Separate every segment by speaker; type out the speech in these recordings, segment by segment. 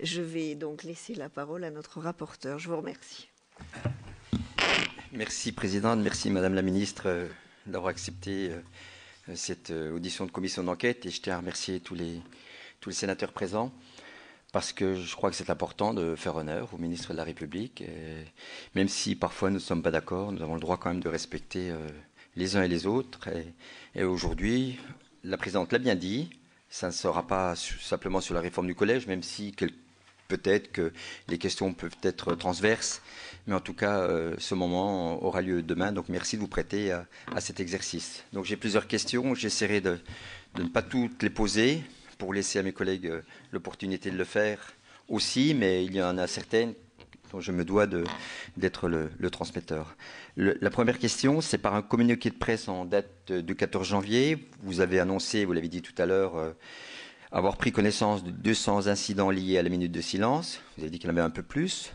Speaker 1: Je vais donc laisser la parole à notre rapporteur. Je vous remercie.
Speaker 2: Merci Présidente, merci Madame la Ministre d'avoir accepté cette audition de commission d'enquête et je tiens à remercier tous les sénateurs présents parce que je crois que c'est important de faire honneur au ministre de la République. Et même si parfois nous ne sommes pas d'accord, nous avons le droit quand même de respecter les uns et les autres. Et aujourd'hui, la Présidente l'a bien dit, ça ne sera pas simplement sur la réforme du collège, même si peut-être que les questions peuvent être transverses, mais en tout cas, ce moment aura lieu demain. Donc, merci de vous prêter à cet exercice. Donc, j'ai plusieurs questions. J'essaierai de ne pas toutes les poser pour laisser à mes collègues l'opportunité de le faire aussi, mais il y en a certaines dont je me dois d'être le transmetteur. La première question, c'est par un communiqué de presse en date du 14 janvier. Vous avez annoncé, vous l'avez dit tout à l'heure, avoir pris connaissance de 200 incidents liés à la minute de silence. Vous avez dit qu'il y en avait un peu plus.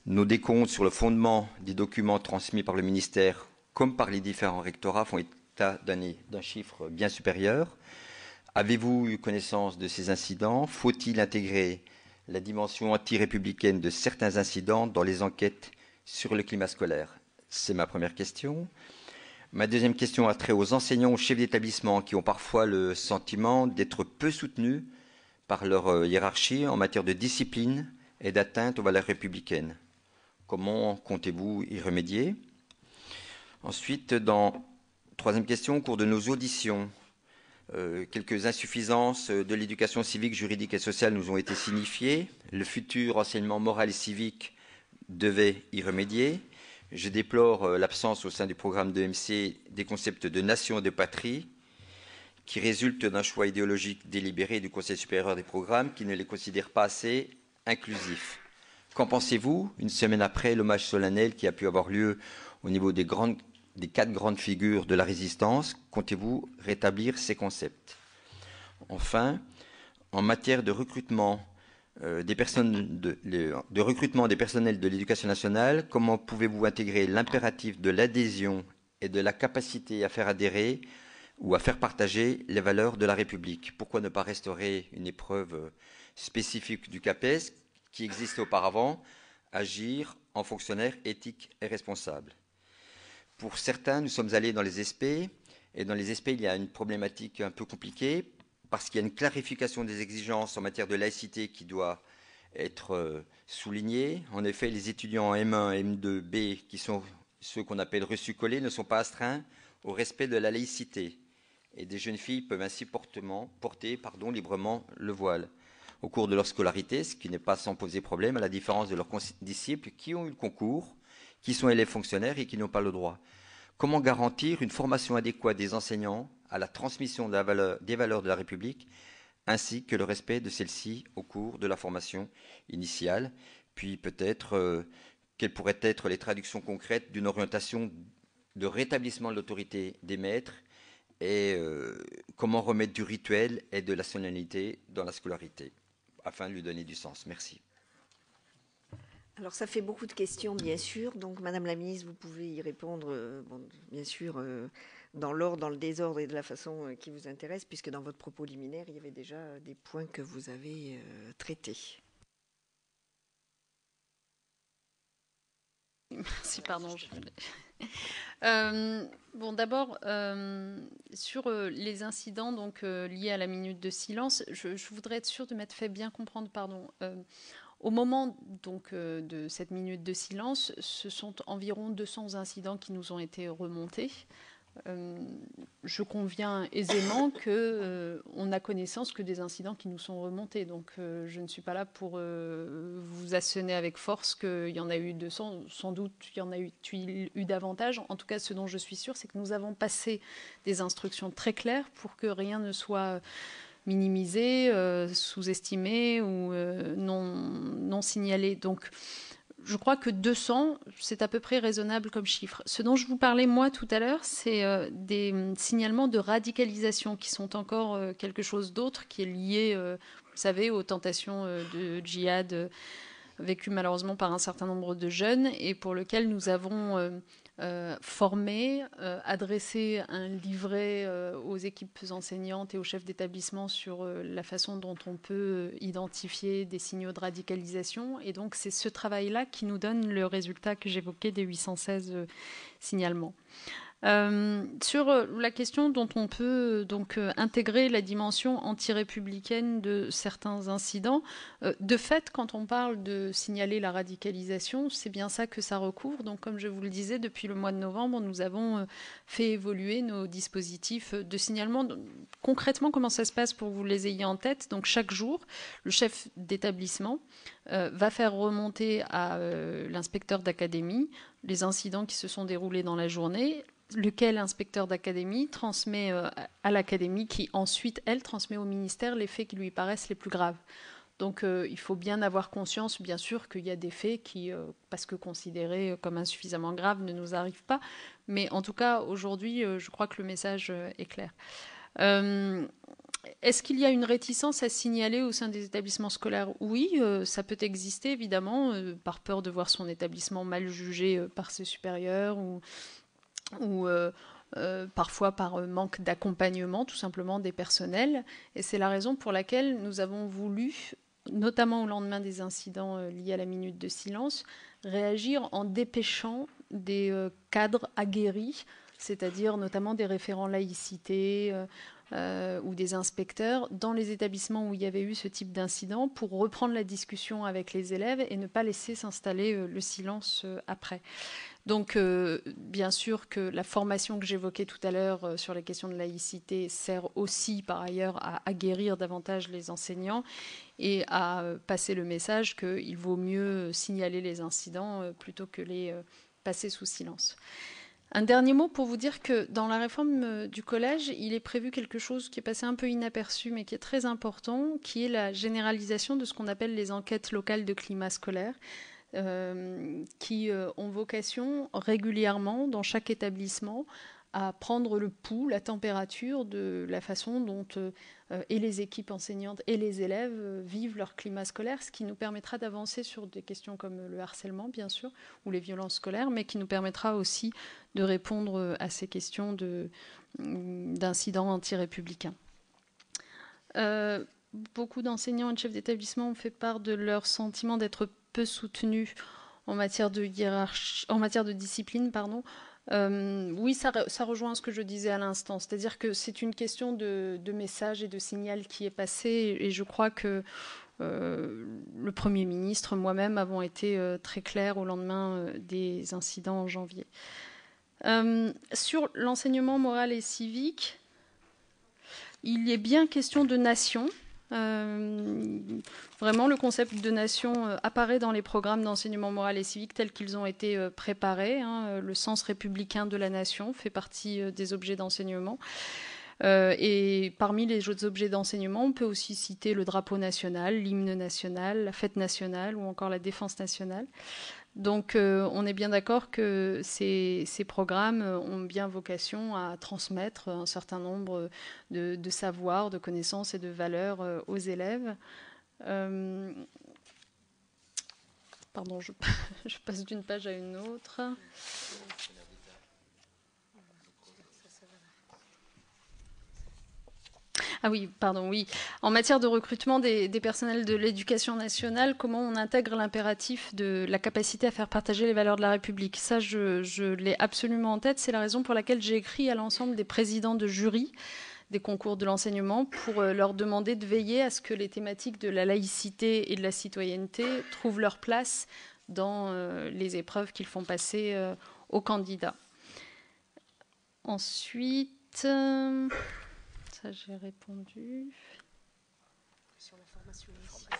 Speaker 2: Nos décomptes sur le fondement des documents transmis par le ministère, comme par les différents rectorats, font état d'un chiffre bien supérieur. Avez-vous eu connaissance de ces incidents? Faut-il intégrer la dimension anti-républicaine de certains incidents dans les enquêtes sur le climat scolaire? C'est ma première question. Ma deuxième question a trait aux enseignants, aux chefs d'établissement qui ont parfois le sentiment d'être peu soutenus par leur hiérarchie en matière de discipline et d'atteinte aux valeurs républicaines. Comment comptez-vous y remédier? Ensuite, troisième question, au cours de nos auditions, quelques insuffisances de l'éducation civique, juridique et sociale nous ont été signifiées. Le futur enseignement moral et civique devait y remédier. Je déplore l'absence au sein du programme d'EMC des concepts de nation et de patrie qui résultent d'un choix idéologique délibéré du Conseil supérieur des programmes qui ne les considère pas assez inclusifs. Qu'en pensez-vous, une semaine après l'hommage solennel qui a pu avoir lieu au niveau des 4 grandes figures de la résistance? Comptez-vous rétablir ces concepts? Enfin, en matière de recrutement des recrutement des personnels de l'éducation nationale, comment pouvez-vous intégrer l'impératif de l'adhésion et de la capacité à faire adhérer ou à faire partager les valeurs de la République? Pourquoi ne pas restaurer une épreuve spécifique du CAPES qui existait auparavant, agir en fonctionnaire éthique et responsable? Pour certains, nous sommes allés dans les SP, et dans les SP, il y a une problématique un peu compliquée, parce qu'il y a une clarification des exigences en matière de laïcité qui doit être soulignée. En effet, les étudiants en M1 et M2B, qui sont ceux qu'on appelle reçus-collés, ne sont pas astreints au respect de la laïcité. Et des jeunes filles peuvent ainsi porter librement le voile au cours de leur scolarité, ce qui n'est pas sans poser problème, à la différence de leurs disciples qui ont eu le concours, qui sont élèves fonctionnaires et qui n'ont pas le droit. Comment garantir une formation adéquate des enseignants à la transmission des valeurs de la République, ainsi que le respect de celles-ci au cours de la formation initiale? Puis peut-être quelles pourraient être les traductions concrètes d'une orientation de rétablissement de l'autorité des maîtres et comment remettre du rituel et de la solennité dans la scolarité, afin de lui donner du sens. Merci.
Speaker 1: Alors, ça fait beaucoup de questions, bien sûr. Donc, Madame la Ministre, vous pouvez y répondre, bien sûr, dans l'ordre, dans le désordre et de la façon qui vous intéresse, puisque dans votre propos liminaire, il y avait déjà des points que vous avez traités.
Speaker 3: Merci, pardon. Bon, d'abord, sur les incidents donc, liés à la minute de silence, je voudrais être sûre de m'être fait bien comprendre, pardon. Au moment donc, de cette minute de silence, ce sont environ 200 incidents qui nous ont été remontés. Je conviens aisément qu'on a connaissance que des incidents qui nous sont remontés. Donc je ne suis pas là pour vous asséner avec force qu'il y en a eu 200. Sans doute il y en a eu davantage. En tout cas, ce dont je suis sûre, c'est que nous avons passé des instructions très claires pour que rien ne soit minimisé, sous-estimé ou non signalé. Donc je crois que 200, c'est à peu près raisonnable comme chiffre. Ce dont je vous parlais, moi, tout à l'heure, c'est des signalements de radicalisation qui sont encore quelque chose d'autre, qui est lié, vous savez, aux tentations de djihad vécues malheureusement par un certain nombre de jeunes et pour lequel nous avons former, adresser un livret aux équipes enseignantes et aux chefs d'établissement sur la façon dont on peut identifier des signaux de radicalisation. Et donc, c'est ce travail-là qui nous donne le résultat que j'évoquais des 816 signalements. Sur la question dont on peut donc intégrer la dimension anti-républicaine de certains incidents, de fait, quand on parle de signaler la radicalisation, c'est bien ça que ça recouvre. Donc, comme je vous le disais, depuis le mois de novembre, nous avons fait évoluer nos dispositifs de signalement. Concrètement, comment ça se passe pour que vous les ayez en tête? Donc, chaque jour, le chef d'établissement va faire remonter à l'inspecteur d'académie les incidents qui se sont déroulés dans la journée, lequel inspecteur d'académie transmet à l'académie qui ensuite, elle, transmet au ministère les faits qui lui paraissent les plus graves. Donc il faut bien avoir conscience, bien sûr, qu'il y a des faits qui, parce que considérés comme insuffisamment graves, ne nous arrivent pas. Mais en tout cas, aujourd'hui, je crois que le message est clair. Est-ce qu'il y a une réticence à signaler au sein des établissements scolaires? Oui, ça peut exister, évidemment, par peur de voir son établissement mal jugé par ses supérieurs ou parfois par manque d'accompagnement tout simplement des personnels. Et c'est la raison pour laquelle nous avons voulu, notamment au lendemain des incidents liés à la minute de silence, réagir en dépêchant des cadres aguerris, c'est-à-dire notamment des référents laïcité ou des inspecteurs dans les établissements où il y avait eu ce type d'incident pour reprendre la discussion avec les élèves et ne pas laisser s'installer le silence après. Donc, bien sûr que la formation que j'évoquais tout à l'heure sur les questions de laïcité sert aussi, par ailleurs, à aguerrir davantage les enseignants et à passer le message qu'il vaut mieux signaler les incidents plutôt que les passer sous silence. Un dernier mot pour vous dire que dans la réforme du collège, il est prévu quelque chose qui est passé un peu inaperçu, mais qui est très important, qui est la généralisation de ce qu'on appelle les enquêtes locales de climat scolaire. Qui ont vocation régulièrement dans chaque établissement à prendre le pouls, la température de la façon dont et les équipes enseignantes et les élèves vivent leur climat scolaire, ce qui nous permettra d'avancer sur des questions comme le harcèlement, bien sûr, ou les violences scolaires, mais qui nous permettra aussi de répondre à ces questions d'incidents anti-républicains. Beaucoup d'enseignants et de chefs d'établissement ont fait part de leur sentiment d'être peu soutenus en matière de hiérarchie, en matière de discipline, pardon. Oui, ça rejoint ce que je disais à l'instant, c'est-à-dire que c'est une question de message et de signal qui est passé, et je crois que le Premier ministre, moi-même, avons été très clairs au lendemain des incidents en janvier. Sur l'enseignement moral et civique, il est bien question de nation. Vraiment, le concept de nation apparaît dans les programmes d'enseignement moral et civique tels qu'ils ont été préparés. Le sens républicain de la nation fait partie des objets d'enseignement. Et parmi les autres objets d'enseignement, on peut aussi citer le drapeau national, l'hymne national, la fête nationale ou encore la défense nationale. Donc on est bien d'accord que ces programmes ont bien vocation à transmettre un certain nombre de savoirs, de connaissances et de valeurs aux élèves. Pardon, je passe d'une page à une autre. Ah oui, pardon, oui. En matière de recrutement des personnels de l'éducation nationale, comment on intègre l'impératif de la capacité à faire partager les valeurs de la République? Ça, je l'ai absolument en tête. C'est la raison pour laquelle j'ai écrit à l'ensemble des présidents de jury des concours de l'enseignement pour leur demander de veiller à ce que les thématiques de la laïcité et de la citoyenneté trouvent leur place dans les épreuves qu'ils font passer aux candidats. Ensuite... Ça, j'ai répondu. Sur la formation initiale.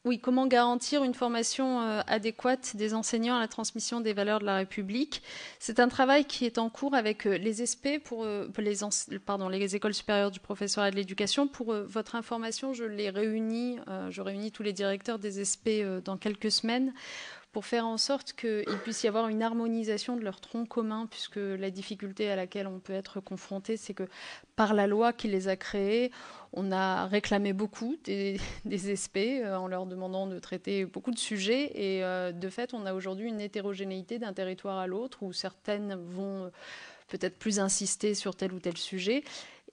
Speaker 3: Oui, comment garantir une formation adéquate des enseignants à la transmission des valeurs de la République? C'est un travail qui est en cours avec les ESP, les écoles supérieures du professorat et de l'éducation. Pour votre information, je réunis tous les directeurs des ESP dans quelques semaines pour faire en sorte qu'il puisse y avoir une harmonisation de leur tronc commun, puisque la difficulté à laquelle on peut être confronté, c'est que par la loi qui les a créés, on a réclamé beaucoup des SP en leur demandant de traiter beaucoup de sujets, et de fait, on a aujourd'hui une hétérogénéité d'un territoire à l'autre, où certaines vont peut-être plus insister sur tel ou tel sujet.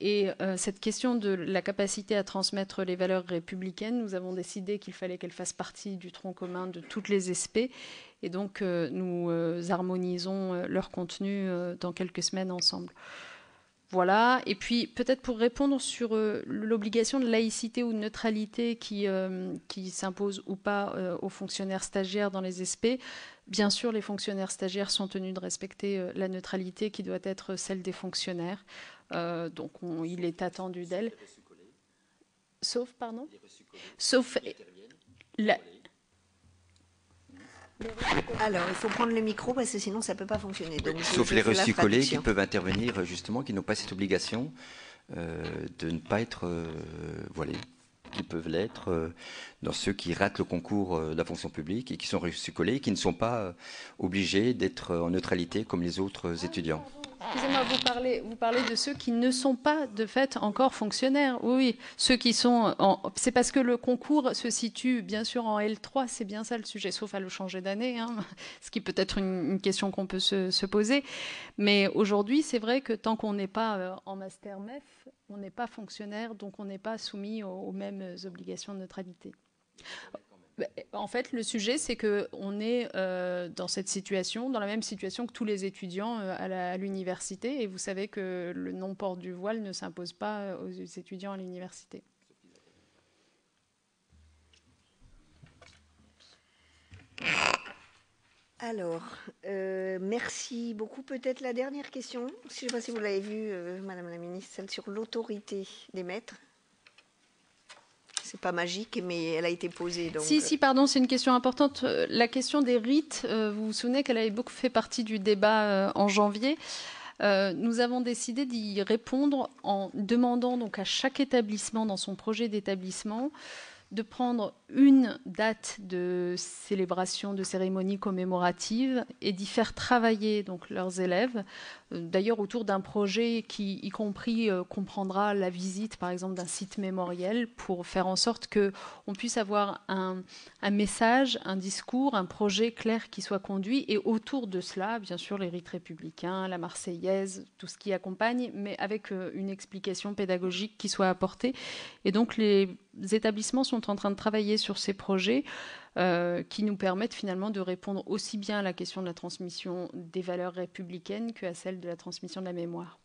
Speaker 3: Et cette question de la capacité à transmettre les valeurs républicaines, nous avons décidé qu'il fallait qu'elle fasse partie du tronc commun de toutes les SP. Et donc, nous harmonisons leur contenu dans quelques semaines ensemble. Voilà. Et puis, peut-être pour répondre sur l'obligation de laïcité ou de neutralité qui s'impose ou pas aux fonctionnaires stagiaires dans les SP, bien sûr, les fonctionnaires stagiaires sont tenus de respecter la neutralité qui doit être celle des fonctionnaires. Donc, il est attendu d'elle. Sauf, pardon ? Sauf...
Speaker 1: Alors, il faut prendre le micro parce que sinon ça ne peut pas fonctionner. Donc,
Speaker 2: sauf les reçus-collés qui peuvent intervenir justement, qui n'ont pas cette obligation de ne pas être voilés, qui peuvent l'être dans ceux qui ratent le concours de la fonction publique et qui sont reçus-collés et qui ne sont pas obligés d'être en neutralité comme les autres étudiants.
Speaker 3: Excusez-moi, vous parlez de ceux qui ne sont pas de fait encore fonctionnaires. Oui, ceux qui sont... C'est parce que le concours se situe bien sûr en L3, c'est bien ça le sujet, sauf à le changer d'année, hein, ce qui peut être une question qu'on peut se poser. Mais aujourd'hui, c'est vrai que tant qu'on n'est pas en master MEF, on n'est pas fonctionnaire, donc on n'est pas soumis aux mêmes obligations de neutralité. En fait, le sujet, c'est qu'on est dans cette situation, dans la même situation que tous les étudiants à l'université. Et vous savez que le non-port du voile ne s'impose pas aux étudiants à l'université.
Speaker 1: Alors, merci beaucoup. Peut-être la dernière question, je ne sais pas si vous l'avez vue, Madame la Ministre, celle sur l'autorité des maîtres. C'est pas magique, mais elle a été posée. Donc...
Speaker 3: Si, pardon, c'est une question importante. La question des rites, vous vous souvenez qu'elle avait beaucoup fait partie du débat en janvier. Nous avons décidé d'y répondre en demandant donc à chaque établissement dans son projet d'établissement de prendre une date de célébration, de cérémonie commémorative et d'y faire travailler donc leurs élèves, d'ailleurs autour d'un projet qui, y compris, comprendra la visite, par exemple, d'un site mémoriel pour faire en sorte qu'on puisse avoir un message, un discours, un projet clair qui soit conduit et autour de cela, bien sûr, les rites républicains, la Marseillaise, tout ce qui accompagne, mais avec une explication pédagogique qui soit apportée. Et donc, les établissements sont en train de travailler sur ces projets qui nous permettent finalement de répondre aussi bien à la question de la transmission des valeurs républicaines qu'à celle de la transmission de la mémoire.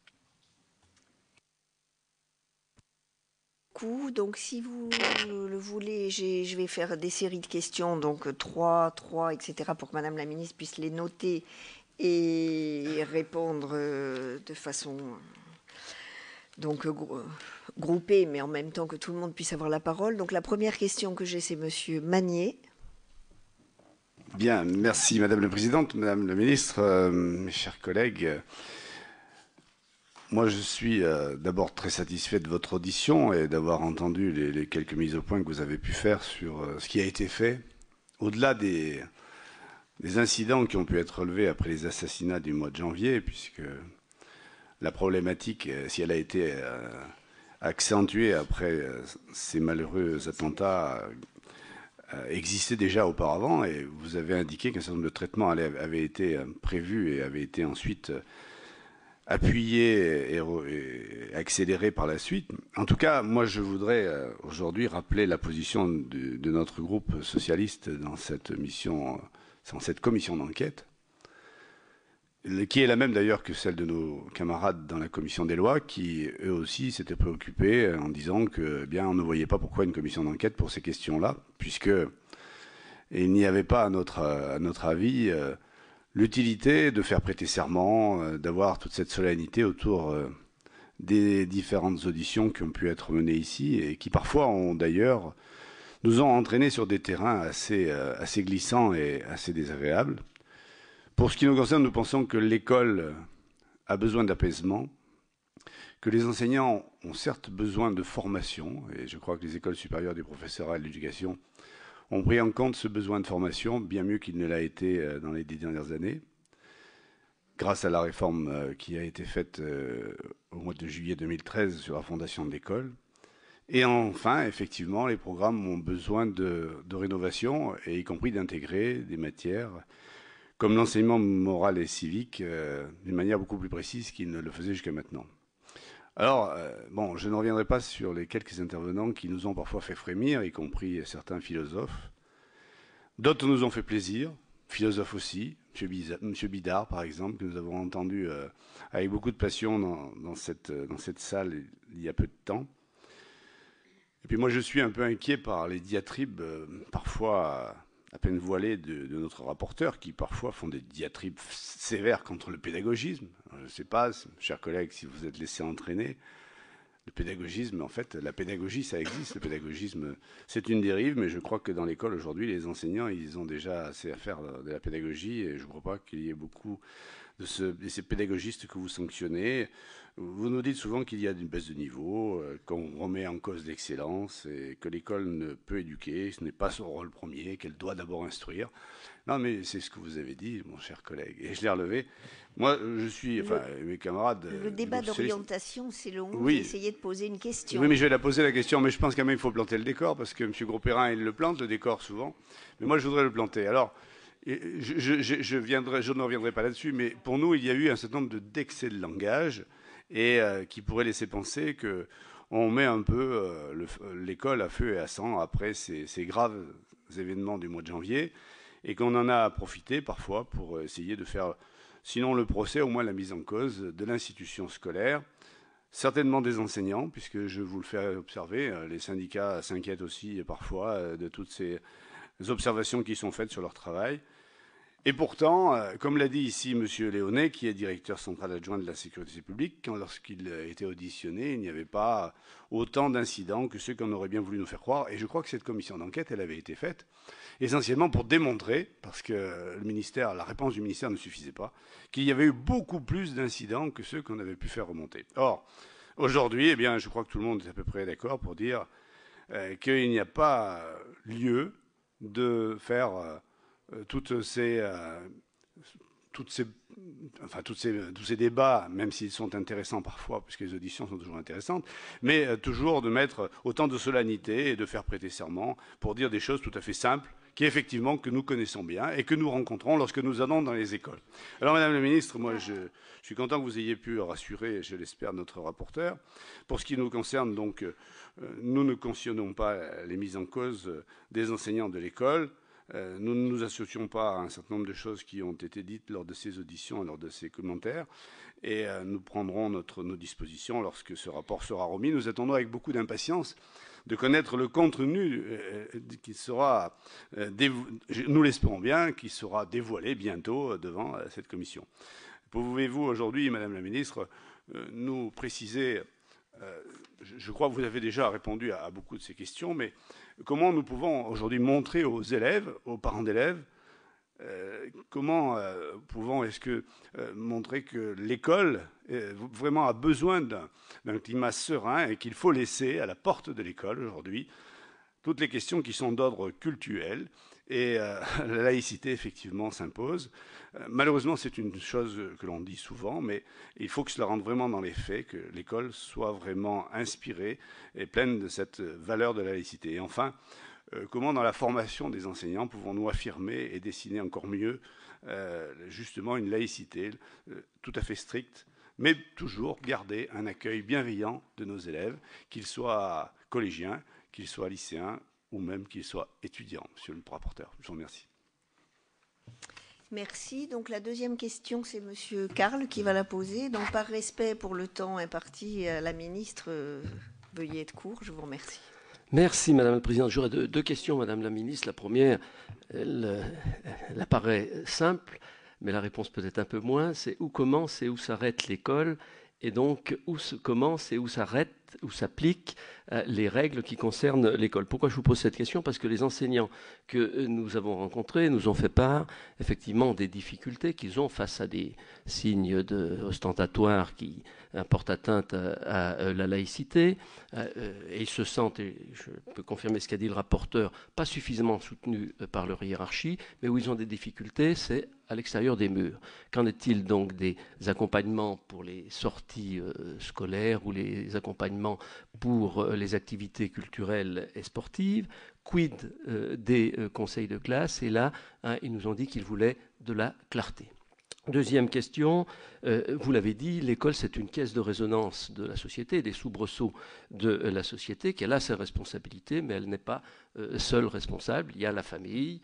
Speaker 1: Donc, si vous le voulez, je vais faire des séries de questions, donc 3, etc., pour que Madame la Ministre puisse les noter et répondre de façon... donc groupé, mais en même temps que tout le monde puisse avoir la parole. Donc la première question que j'ai, c'est Monsieur Magnier.
Speaker 4: Bien, merci Madame la Présidente, Madame la Ministre, mes chers collègues. Moi, je suis d'abord très satisfait de votre audition et d'avoir entendu les quelques mises au point que vous avez pu faire sur ce qui a été fait. Au-delà des incidents qui ont pu être relevés après les assassinats du mois de janvier, puisque la problématique, si elle a été accentuée après ces malheureux attentats, existait déjà auparavant, et vous avez indiqué qu'un certain nombre de traitements avaient été prévus et avaient été ensuite appuyés et accélérés par la suite. En tout cas, moi je voudrais aujourd'hui rappeler la position de notre groupe socialiste dans cette commission d'enquête, qui est la même d'ailleurs que celle de nos camarades dans la commission des lois, qui eux aussi s'étaient préoccupés en disant que bien on ne voyait pas pourquoi une commission d'enquête pour ces questions-là, puisque il n'y avait pas à notre avis l'utilité de faire prêter serment, d'avoir toute cette solennité autour des différentes auditions qui ont pu être menées ici et qui parfois ont d'ailleurs nous ont entraînés sur des terrains assez glissants et assez désagréables. Pour ce qui nous concerne, nous pensons que l'école a besoin d'apaisement, que les enseignants ont certes besoin de formation, et je crois que les écoles supérieures des professeurs et de l'éducation ont pris en compte ce besoin de formation, bien mieux qu'il ne l'a été dans les 10 dernières années, grâce à la réforme qui a été faite au mois de juillet 2013 sur la fondation de l'école. Et enfin, effectivement, les programmes ont besoin de rénovation, et y compris d'intégrer des matières comme l'enseignement moral et civique d'une manière beaucoup plus précise qu'il ne le faisait jusqu'à maintenant. Alors, bon, je ne reviendrai pas sur les quelques intervenants qui nous ont parfois fait frémir, y compris certains philosophes. D'autres nous ont fait plaisir, philosophes aussi, M. Bidard par exemple, que nous avons entendu avec beaucoup de passion dans cette salle il y a peu de temps. Et puis moi je suis un peu inquiet par les diatribes parfois à peine voilées de notre rapporteur, qui parfois font des diatribes sévères contre le pédagogisme. Je ne sais pas, chers collègues, si vous êtes laissés entraîner. Le pédagogisme, en fait, la pédagogie, ça existe. Le pédagogisme, c'est une dérive, mais je crois que dans l'école aujourd'hui, les enseignants, ils ont déjà assez à faire de la pédagogie, et je ne crois pas qu'il y ait beaucoup de ces pédagogistes que vous sanctionnez. Vous nous dites souvent qu'il y a une baisse de niveau, qu'on remet en cause l'excellence et que l'école ne peut éduquer, ce n'est pas son rôle premier, qu'elle doit d'abord instruire. Non, mais c'est ce que vous avez dit, mon cher collègue, et je l'ai relevé. Moi, je suis, enfin, mes camarades...
Speaker 1: Le débat d'orientation, c'est le 11,
Speaker 4: oui.
Speaker 1: Essayez de poser une question.
Speaker 4: Oui, mais je vais la poser la question, mais je pense quand même qu'il faut planter le décor, parce que M. Gros-Perrin, il le plante, le décor, souvent. Mais moi, je voudrais le planter. Alors, je ne reviendrai pas là-dessus, mais pour nous, il y a eu un certain nombre d'excès de langage, et qui pourrait laisser penser qu'on met un peu l'école à feu et à sang après ces graves événements du mois de janvier, et qu'on en a profité parfois pour essayer de faire, sinon le procès, au moins la mise en cause de l'institution scolaire, certainement des enseignants, puisque je vous le fais observer, les syndicats s'inquiètent aussi parfois de toutes ces observations qui sont faites sur leur travail. Et pourtant, comme l'a dit ici M. Léonet, qui est directeur central adjoint de la sécurité publique, lorsqu'il était auditionné, il n'y avait pas autant d'incidents que ceux qu'on aurait bien voulu nous faire croire. Et je crois que cette commission d'enquête, elle avait été faite essentiellement pour démontrer, parce que la réponse du ministère ne suffisait pas, qu'il y avait eu beaucoup plus d'incidents que ceux qu'on avait pu faire remonter. Or, aujourd'hui, eh bien, je crois que tout le monde est à peu près d'accord pour dire qu'il n'y a pas lieu de faire... tous ces débats, même s'ils sont intéressants parfois, puisque les auditions sont toujours intéressantes, mais toujours de mettre autant de solennité et de faire prêter serment pour dire des choses tout à fait simples, qui effectivement que nous connaissons bien et que nous rencontrons lorsque nous allons dans les écoles. Alors, Madame la Ministre, moi je suis content que vous ayez pu rassurer, je l'espère, notre rapporteur. Pour ce qui nous concerne, donc, nous ne cautionnons pas les mises en cause des enseignants de l'école. Nous ne nous associons pas à un certain nombre de choses qui ont été dites lors de ces auditions et lors de ces commentaires, et nous prendrons nos dispositions lorsque ce rapport sera remis. Nous attendons avec beaucoup d'impatience de connaître le contenu qui sera, nous l'espérons bien, qui sera dévoilé bientôt devant cette commission. Pouvez-vous aujourd'hui, Madame la Ministre, nous préciser, je crois que vous avez déjà répondu à beaucoup de ces questions, mais comment nous pouvons aujourd'hui montrer aux élèves, aux parents d'élèves, comment est-ce que montrer que l'école vraiment a besoin d'un climat serein et qu'il faut laisser à la porte de l'école aujourd'hui toutes les questions qui sont d'ordre cultuel, et la laïcité effectivement s'impose. Malheureusement, c'est une chose que l'on dit souvent, mais il faut que cela rentre vraiment dans les faits, que l'école soit vraiment inspirée et pleine de cette valeur de la laïcité. Et enfin, comment dans la formation des enseignants pouvons-nous affirmer et dessiner encore mieux justement une laïcité tout à fait stricte, mais toujours garder un accueil bienveillant de nos élèves, qu'ils soient collégiens, qu'ils soient lycéens ou même qu'ils soient étudiants. Monsieur le rapporteur, je vous remercie.
Speaker 1: Merci. Donc la deuxième question, c'est Monsieur Carle qui va la poser. Donc par respect pour le temps imparti à la ministre, veuillez être court. Je vous remercie.
Speaker 5: Merci Madame la Présidente. J'aurais deux questions, Madame la Ministre. La première, elle apparaît simple, mais la réponse peut-être un peu moins. C'est où commence et où s'arrête l'école, et donc où se commence et où s'arrête respectent ou s'appliquent les règles qui concernent l'école. Pourquoi je vous pose cette question? Parce que les enseignants que nous avons rencontrés nous ont fait part effectivement des difficultés qu'ils ont face à des signes ostentatoires qui portent atteinte à la laïcité, et ils se sentent, et je peux confirmer ce qu'a dit le rapporteur, pas suffisamment soutenus par leur hiérarchie, mais où ils ont des difficultés, c'est à l'extérieur des murs. Qu'en est-il donc des accompagnements pour les sorties scolaires ou les accompagnements pour les activités culturelles et sportives? Quid des conseils de classe? Et là, ils nous ont dit qu'ils voulaient de la clarté. Deuxième question, vous l'avez dit, l'école c'est une caisse de résonance de la société, des soubresauts de la société, qu'elle a ses responsabilités, mais elle n'est pas seule responsable. Il y a la famille,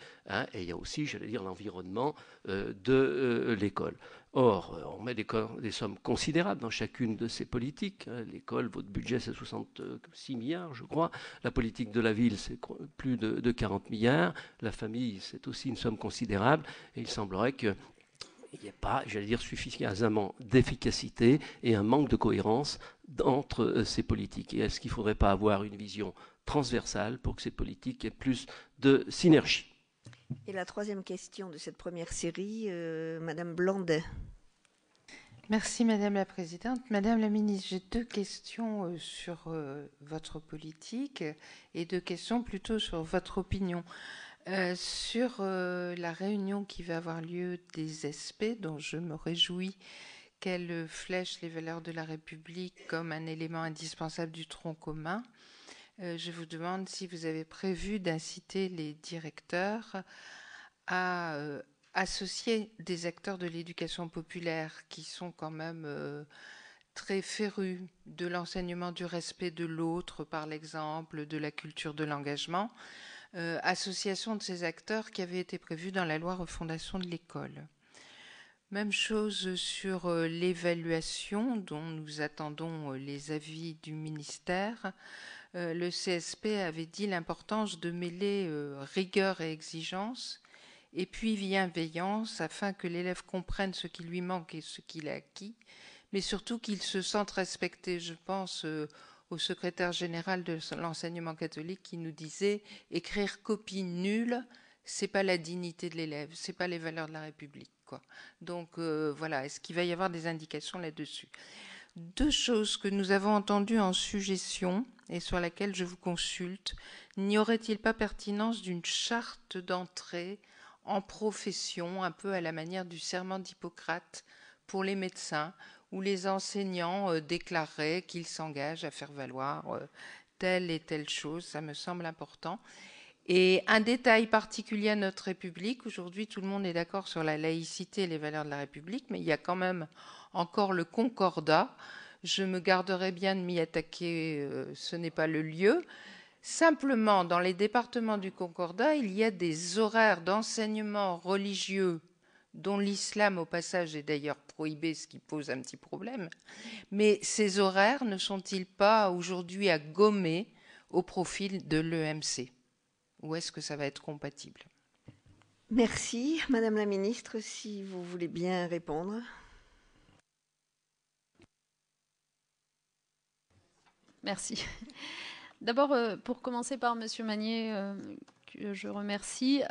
Speaker 5: et il y a aussi, j'allais dire, l'environnement de l'école. Or, on met des sommes considérables dans chacune de ces politiques. L'école, votre budget c'est 66 milliards, je crois. La politique de la ville c'est plus de 40 milliards. La famille c'est aussi une somme considérable, et il semblerait que il n'y a pas, j'allais dire, suffisamment d'efficacité et un manque de cohérence entre ces politiques. Et est-ce qu'il ne faudrait pas avoir une vision transversale pour que ces politiques aient plus de synergie?
Speaker 1: Et la troisième question de cette première série, Madame Blandet.
Speaker 6: Merci Madame la Présidente. Madame la Ministre, j'ai deux questions sur votre politique et deux questions plutôt sur votre opinion. Sur la réunion qui va avoir lieu des SP, dont je me réjouis qu'elle flèche les valeurs de la République comme un élément indispensable du tronc commun, je vous demande si vous avez prévu d'inciter les directeurs à associer des acteurs de l'éducation populaire qui sont quand même très férus de l'enseignement du respect de l'autre, par l'exemple, de la culture de l'engagement, association de ces acteurs qui avait été prévue dans la loi refondation de l'école. Même chose sur l'évaluation dont nous attendons les avis du ministère. Le CSP avait dit l'importance de mêler rigueur et exigence et puis bienveillance afin que l'élève comprenne ce qui lui manque et ce qu'il a acquis, mais surtout qu'il se sente respecté. Je pense au secrétaire général de l'enseignement catholique qui nous disait « écrire copie nulle, c'est pas la dignité de l'élève, c'est pas les valeurs de la République. » Donc voilà, est-ce qu'il va y avoir des indications là-dessus? Deux choses que nous avons entendues en suggestion et sur laquelle je vous consulte. N'y aurait-il pas pertinence d'une charte d'entrée en profession, un peu à la manière du serment d'Hippocrate pour les médecins, où les enseignants déclareraient qu'ils s'engagent à faire valoir telle et telle chose? Ça me semble important. Et un détail particulier à notre République, aujourd'hui tout le monde est d'accord sur la laïcité et les valeurs de la République, mais il y a quand même encore le concordat. Je me garderai bien de m'y attaquer, ce n'est pas le lieu. Simplement, dans les départements du concordat, il y a des horaires d'enseignement religieux dont l'islam au passage est d'ailleurs prohibé, ce qui pose un petit problème. Mais ces horaires ne sont-ils pas aujourd'hui à gommer au profil de l'EMC? Ou est-ce que ça va être compatible?
Speaker 1: Merci. Madame la Ministre, si vous voulez bien répondre.
Speaker 3: Merci. D'abord, pour commencer par Monsieur Magnier, que je remercie.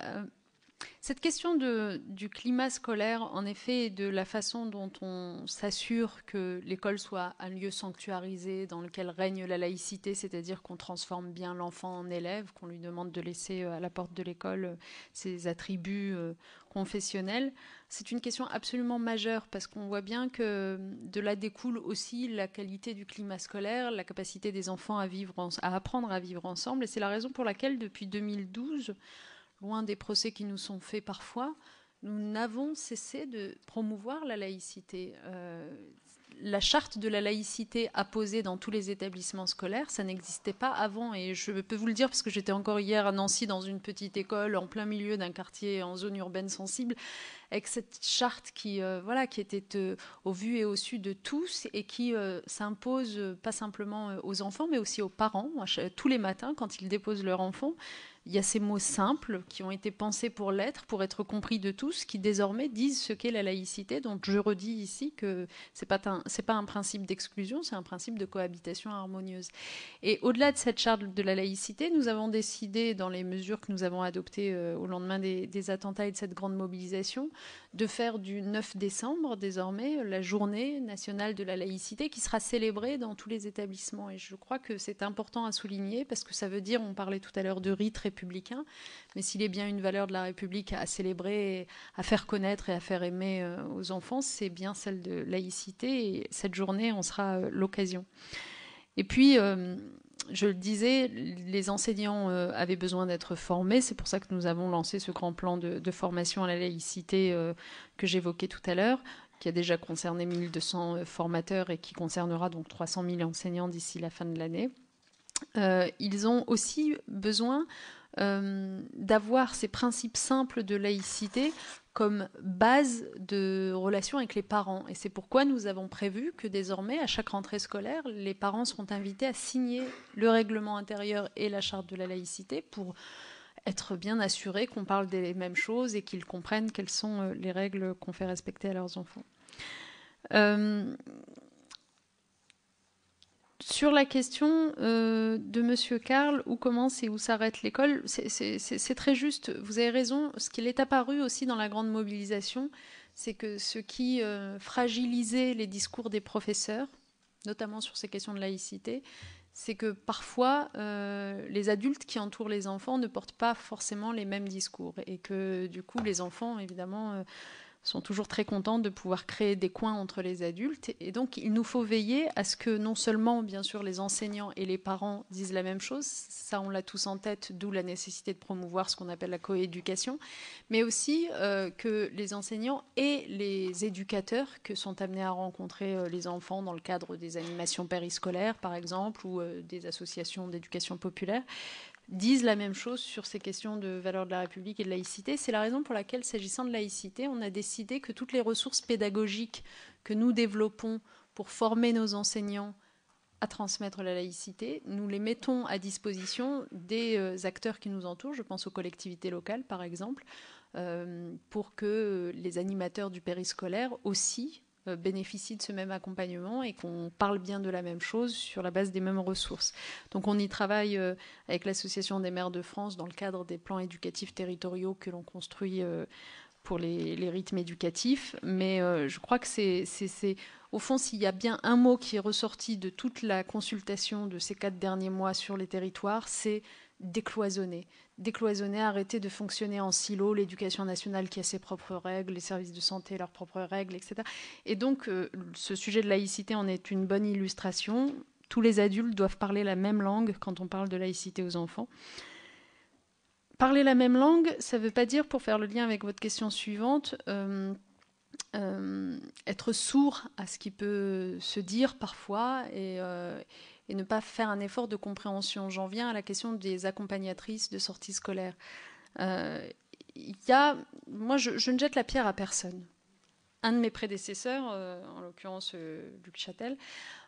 Speaker 3: Cette question du climat scolaire, en effet, et de la façon dont on s'assure que l'école soit un lieu sanctuarisé dans lequel règne la laïcité, c'est-à-dire qu'on transforme bien l'enfant en élève, qu'on lui demande de laisser à la porte de l'école ses attributs confessionnels, c'est une question absolument majeure parce qu'on voit bien que de là découle aussi la qualité du climat scolaire, la capacité des enfants à apprendre à vivre ensemble. Et c'est la raison pour laquelle, depuis 2012, loin des procès qui nous sont faits parfois, nous n'avons cessé de promouvoir la laïcité. La charte de la laïcité apposée dans tous les établissements scolaires, ça n'existait pas avant. Et je peux vous le dire parce que j'étais encore hier à Nancy dans une petite école en plein milieu d'un quartier en zone urbaine sensible. avec cette charte qui était au vu et au su de tous et qui s'impose pas simplement aux enfants, mais aussi aux parents. Tous les matins, quand ils déposent leur enfant, il y a ces mots simples qui ont été pensés pour l'être, pour être compris de tous, qui désormais disent ce qu'est la laïcité. Donc je redis ici que c'est pas un principe d'exclusion, c'est un principe de cohabitation harmonieuse. Et au-delà de cette charte de la laïcité, nous avons décidé, dans les mesures que nous avons adoptées au lendemain des attentats et de cette grande mobilisation, de faire du 9 décembre, désormais, la journée nationale de la laïcité, qui sera célébrée dans tous les établissements. Et je crois que c'est important à souligner, parce que ça veut dire, on parlait tout à l'heure de rite républicain, mais s'il est bien une valeur de la République à célébrer, à faire connaître et à faire aimer aux enfants, c'est bien celle de laïcité. Et cette journée en sera l'occasion. Et puis, je le disais, les enseignants avaient besoin d'être formés. C'est pour ça que nous avons lancé ce grand plan de formation à la laïcité que j'évoquais tout à l'heure, qui a déjà concerné 1200 formateurs et qui concernera donc 300 000 enseignants d'ici la fin de l'année. Ils ont aussi besoin d'avoir ces principes simples de laïcité comme base de relation avec les parents. Et c'est pourquoi nous avons prévu que désormais, à chaque rentrée scolaire, les parents seront invités à signer le règlement intérieur et la charte de la laïcité pour être bien assurés qu'on parle des mêmes choses et qu'ils comprennent quelles sont les règles qu'on fait respecter à leurs enfants. Sur la question de Monsieur Karl, où commence et où s'arrête l'école, c'est très juste. Vous avez raison. Ce qu'il est apparu aussi dans la grande mobilisation, c'est que ce qui fragilisait les discours des professeurs, notamment sur ces questions de laïcité, c'est que parfois les adultes qui entourent les enfants ne portent pas forcément les mêmes discours et que du coup les enfants, évidemment, sont toujours très contents de pouvoir créer des coins entre les adultes. Et donc, il nous faut veiller à ce que non seulement, bien sûr, les enseignants et les parents disent la même chose, ça on l'a tous en tête, d'où la nécessité de promouvoir ce qu'on appelle la coéducation, mais aussi que les enseignants et les éducateurs que sont amenés à rencontrer les enfants dans le cadre des animations périscolaires, par exemple, ou des associations d'éducation populaire, disent la même chose sur ces questions de valeur de la République et de laïcité. C'est la raison pour laquelle, s'agissant de laïcité, on a décidé que toutes les ressources pédagogiques que nous développons pour former nos enseignants à transmettre la laïcité, nous les mettons à disposition des acteurs qui nous entourent. Je pense aux collectivités locales, par exemple, pour que les animateurs du périscolaire aussi bénéficient de ce même accompagnement et qu'on parle bien de la même chose sur la base des mêmes ressources. Donc on y travaille avec l'Association des maires de France dans le cadre des plans éducatifs territoriaux que l'on construit pour les rythmes éducatifs. Mais je crois que c'est au fond, s'il y a bien un mot qui est ressorti de toute la consultation de ces 4 derniers mois sur les territoires, c'est décloisonner. Décloisonner, arrêter de fonctionner en silo, l'éducation nationale qui a ses propres règles, les services de santé leurs propres règles, etc. Et donc, ce sujet de laïcité en est une bonne illustration. Tous les adultes doivent parler la même langue quand on parle de laïcité aux enfants. Parler la même langue, ça ne veut pas dire, pour faire le lien avec votre question suivante, être sourd à ce qui peut se dire parfois et ne pas faire un effort de compréhension. J'en viens à la question des accompagnatrices de sortie scolaire. Moi, je ne jette la pierre à personne. Un de mes prédécesseurs, en l'occurrence Luc Châtel,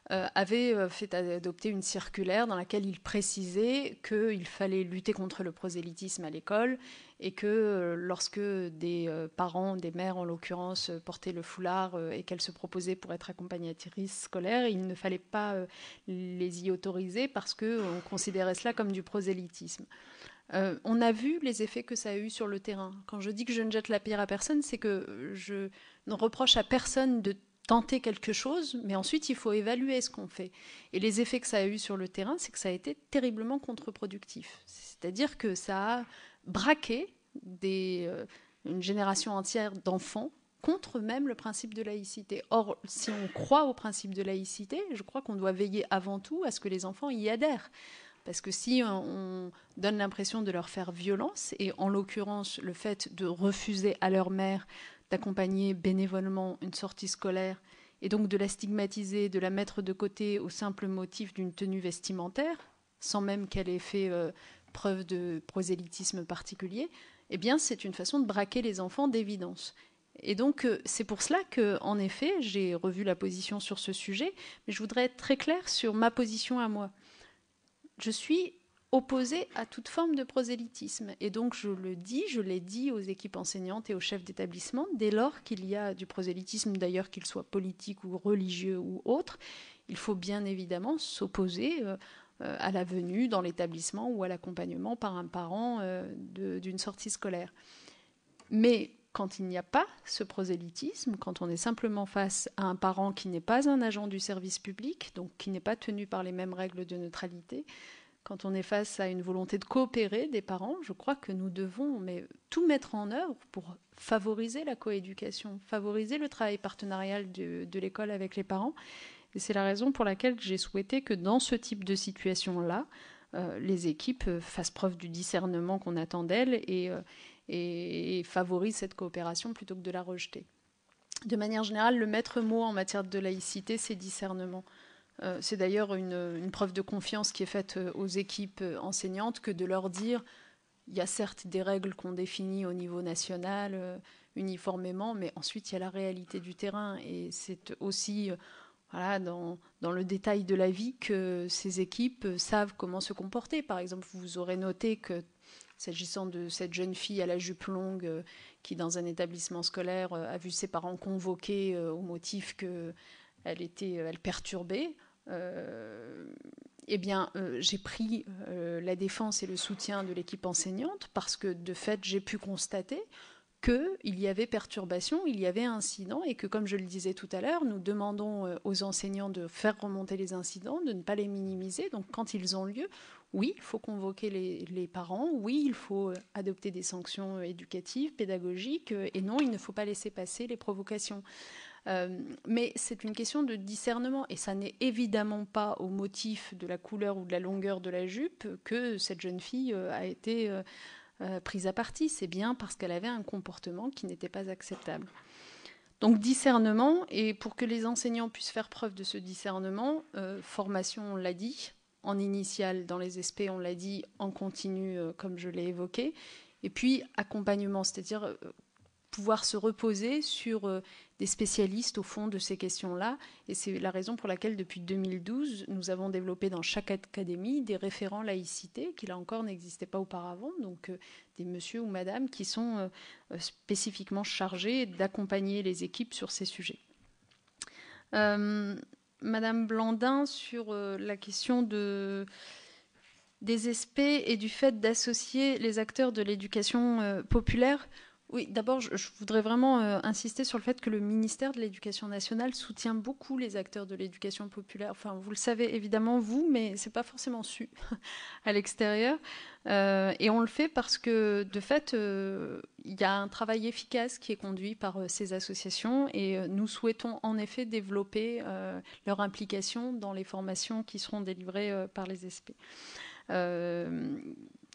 Speaker 3: avait fait adopter une circulaire dans laquelle il précisait qu'il fallait lutter contre le prosélytisme à l'école et que lorsque des parents, des mères en l'occurrence, portaient le foulard et qu'elles se proposaient pour être accompagnatrices scolaires, il ne fallait pas les y autoriser parce qu'on considérait cela comme du prosélytisme. On a vu les effets que ça a eu sur le terrain. Quand je dis que je ne jette la pierre à personne, c'est que je ne reproche à personne de tenter quelque chose, mais ensuite il faut évaluer ce qu'on fait. Et les effets que ça a eu sur le terrain, c'est que ça a été terriblement contre-productif. C'est-à-dire que ça a braqué une génération entière d'enfants contre même le principe de laïcité. Or, si on croit au principe de laïcité, je crois qu'on doit veiller avant tout à ce que les enfants y adhèrent. Parce que si on donne l'impression de leur faire violence, et en l'occurrence le fait de refuser à leur mère d'accompagner bénévolement une sortie scolaire, et donc de la stigmatiser, de la mettre de côté au simple motif d'une tenue vestimentaire, sans même qu'elle ait fait preuve de prosélytisme particulier, eh bien c'est une façon de braquer les enfants d'évidence. Et donc, c'est pour cela qu'en effet, j'ai revu la position sur ce sujet, mais je voudrais être très claire sur ma position à moi. Je suis opposée à toute forme de prosélytisme. Et donc, je l'ai dit aux équipes enseignantes et aux chefs d'établissement, dès lors qu'il y a du prosélytisme, d'ailleurs qu'il soit politique ou religieux ou autre, il faut bien évidemment s'opposer à la venue dans l'établissement ou à l'accompagnement par un parent d'une sortie scolaire. Mais quand il n'y a pas ce prosélytisme, quand on est simplement face à un parent qui n'est pas un agent du service public, donc qui n'est pas tenu par les mêmes règles de neutralité, quand on est face à une volonté de coopérer des parents, je crois que nous devons tout mettre en œuvre pour favoriser la coéducation, favoriser le travail partenarial de l'école avec les parents. Et c'est la raison pour laquelle j'ai souhaité que dans ce type de situation-là, les équipes fassent preuve du discernement qu'on attend d'elles et favorisent cette coopération plutôt que de la rejeter. De manière générale, le maître mot en matière de laïcité, c'est discernement. C'est d'ailleurs une preuve de confiance qui est faite aux équipes enseignantes que de leur dire il y a certes des règles qu'on définit au niveau national uniformément, mais ensuite il y a la réalité du terrain et c'est aussi dans le détail de la vie que ces équipes savent comment se comporter. Par exemple, vous aurez noté que s'agissant de cette jeune fille à la jupe longue qui, dans un établissement scolaire, a vu ses parents convoqués au motif qu'elle perturbait, j'ai pris la défense et le soutien de l'équipe enseignante parce que, de fait, j'ai pu constater qu'il y avait perturbation, il y avait incident et que, comme je le disais tout à l'heure, nous demandons aux enseignants de faire remonter les incidents, de ne pas les minimiser. Donc, quand ils ont lieu, oui, il faut convoquer les parents, oui, il faut adopter des sanctions éducatives, pédagogiques, et non, il ne faut pas laisser passer les provocations. Mais c'est une question de discernement, et ça n'est évidemment pas au motif de la couleur ou de la longueur de la jupe que cette jeune fille a été prise à partie. C'est bien parce qu'elle avait un comportement qui n'était pas acceptable. Donc discernement, et pour que les enseignants puissent faire preuve de ce discernement, formation, on l'a dit, en initial dans les SP, on l'a dit, en continu, comme je l'ai évoqué, et puis accompagnement, c'est-à-dire pouvoir se reposer sur des spécialistes au fond de ces questions-là. Et c'est la raison pour laquelle, depuis 2012, nous avons développé dans chaque académie des référents laïcité, qui là encore n'existaient pas auparavant, donc des monsieur ou madame qui sont spécifiquement chargés d'accompagner les équipes sur ces sujets. Madame Blandin, sur la question des SP et du fait d'associer les acteurs de l'éducation populaire. Oui, d'abord, je voudrais vraiment insister sur le fait que le ministère de l'Éducation nationale soutient beaucoup les acteurs de l'éducation populaire. Enfin, vous le savez évidemment, vous, mais ce n'est pas forcément su à l'extérieur. Et on le fait parce que, de fait, il y a un travail efficace qui est conduit par ces associations et nous souhaitons en effet développer leur implication dans les formations qui seront délivrées par les SP.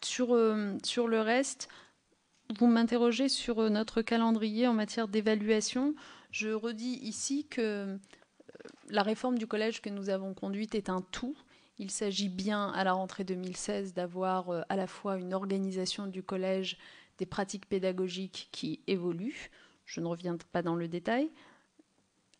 Speaker 3: Sur le reste, vous m'interrogez sur notre calendrier en matière d'évaluation. Je redis ici que la réforme du collège que nous avons conduite est un tout. Il s'agit bien, à la rentrée 2016, d'avoir à la fois une organisation du collège, des pratiques pédagogiques qui évoluent, je ne reviens pas dans le détail,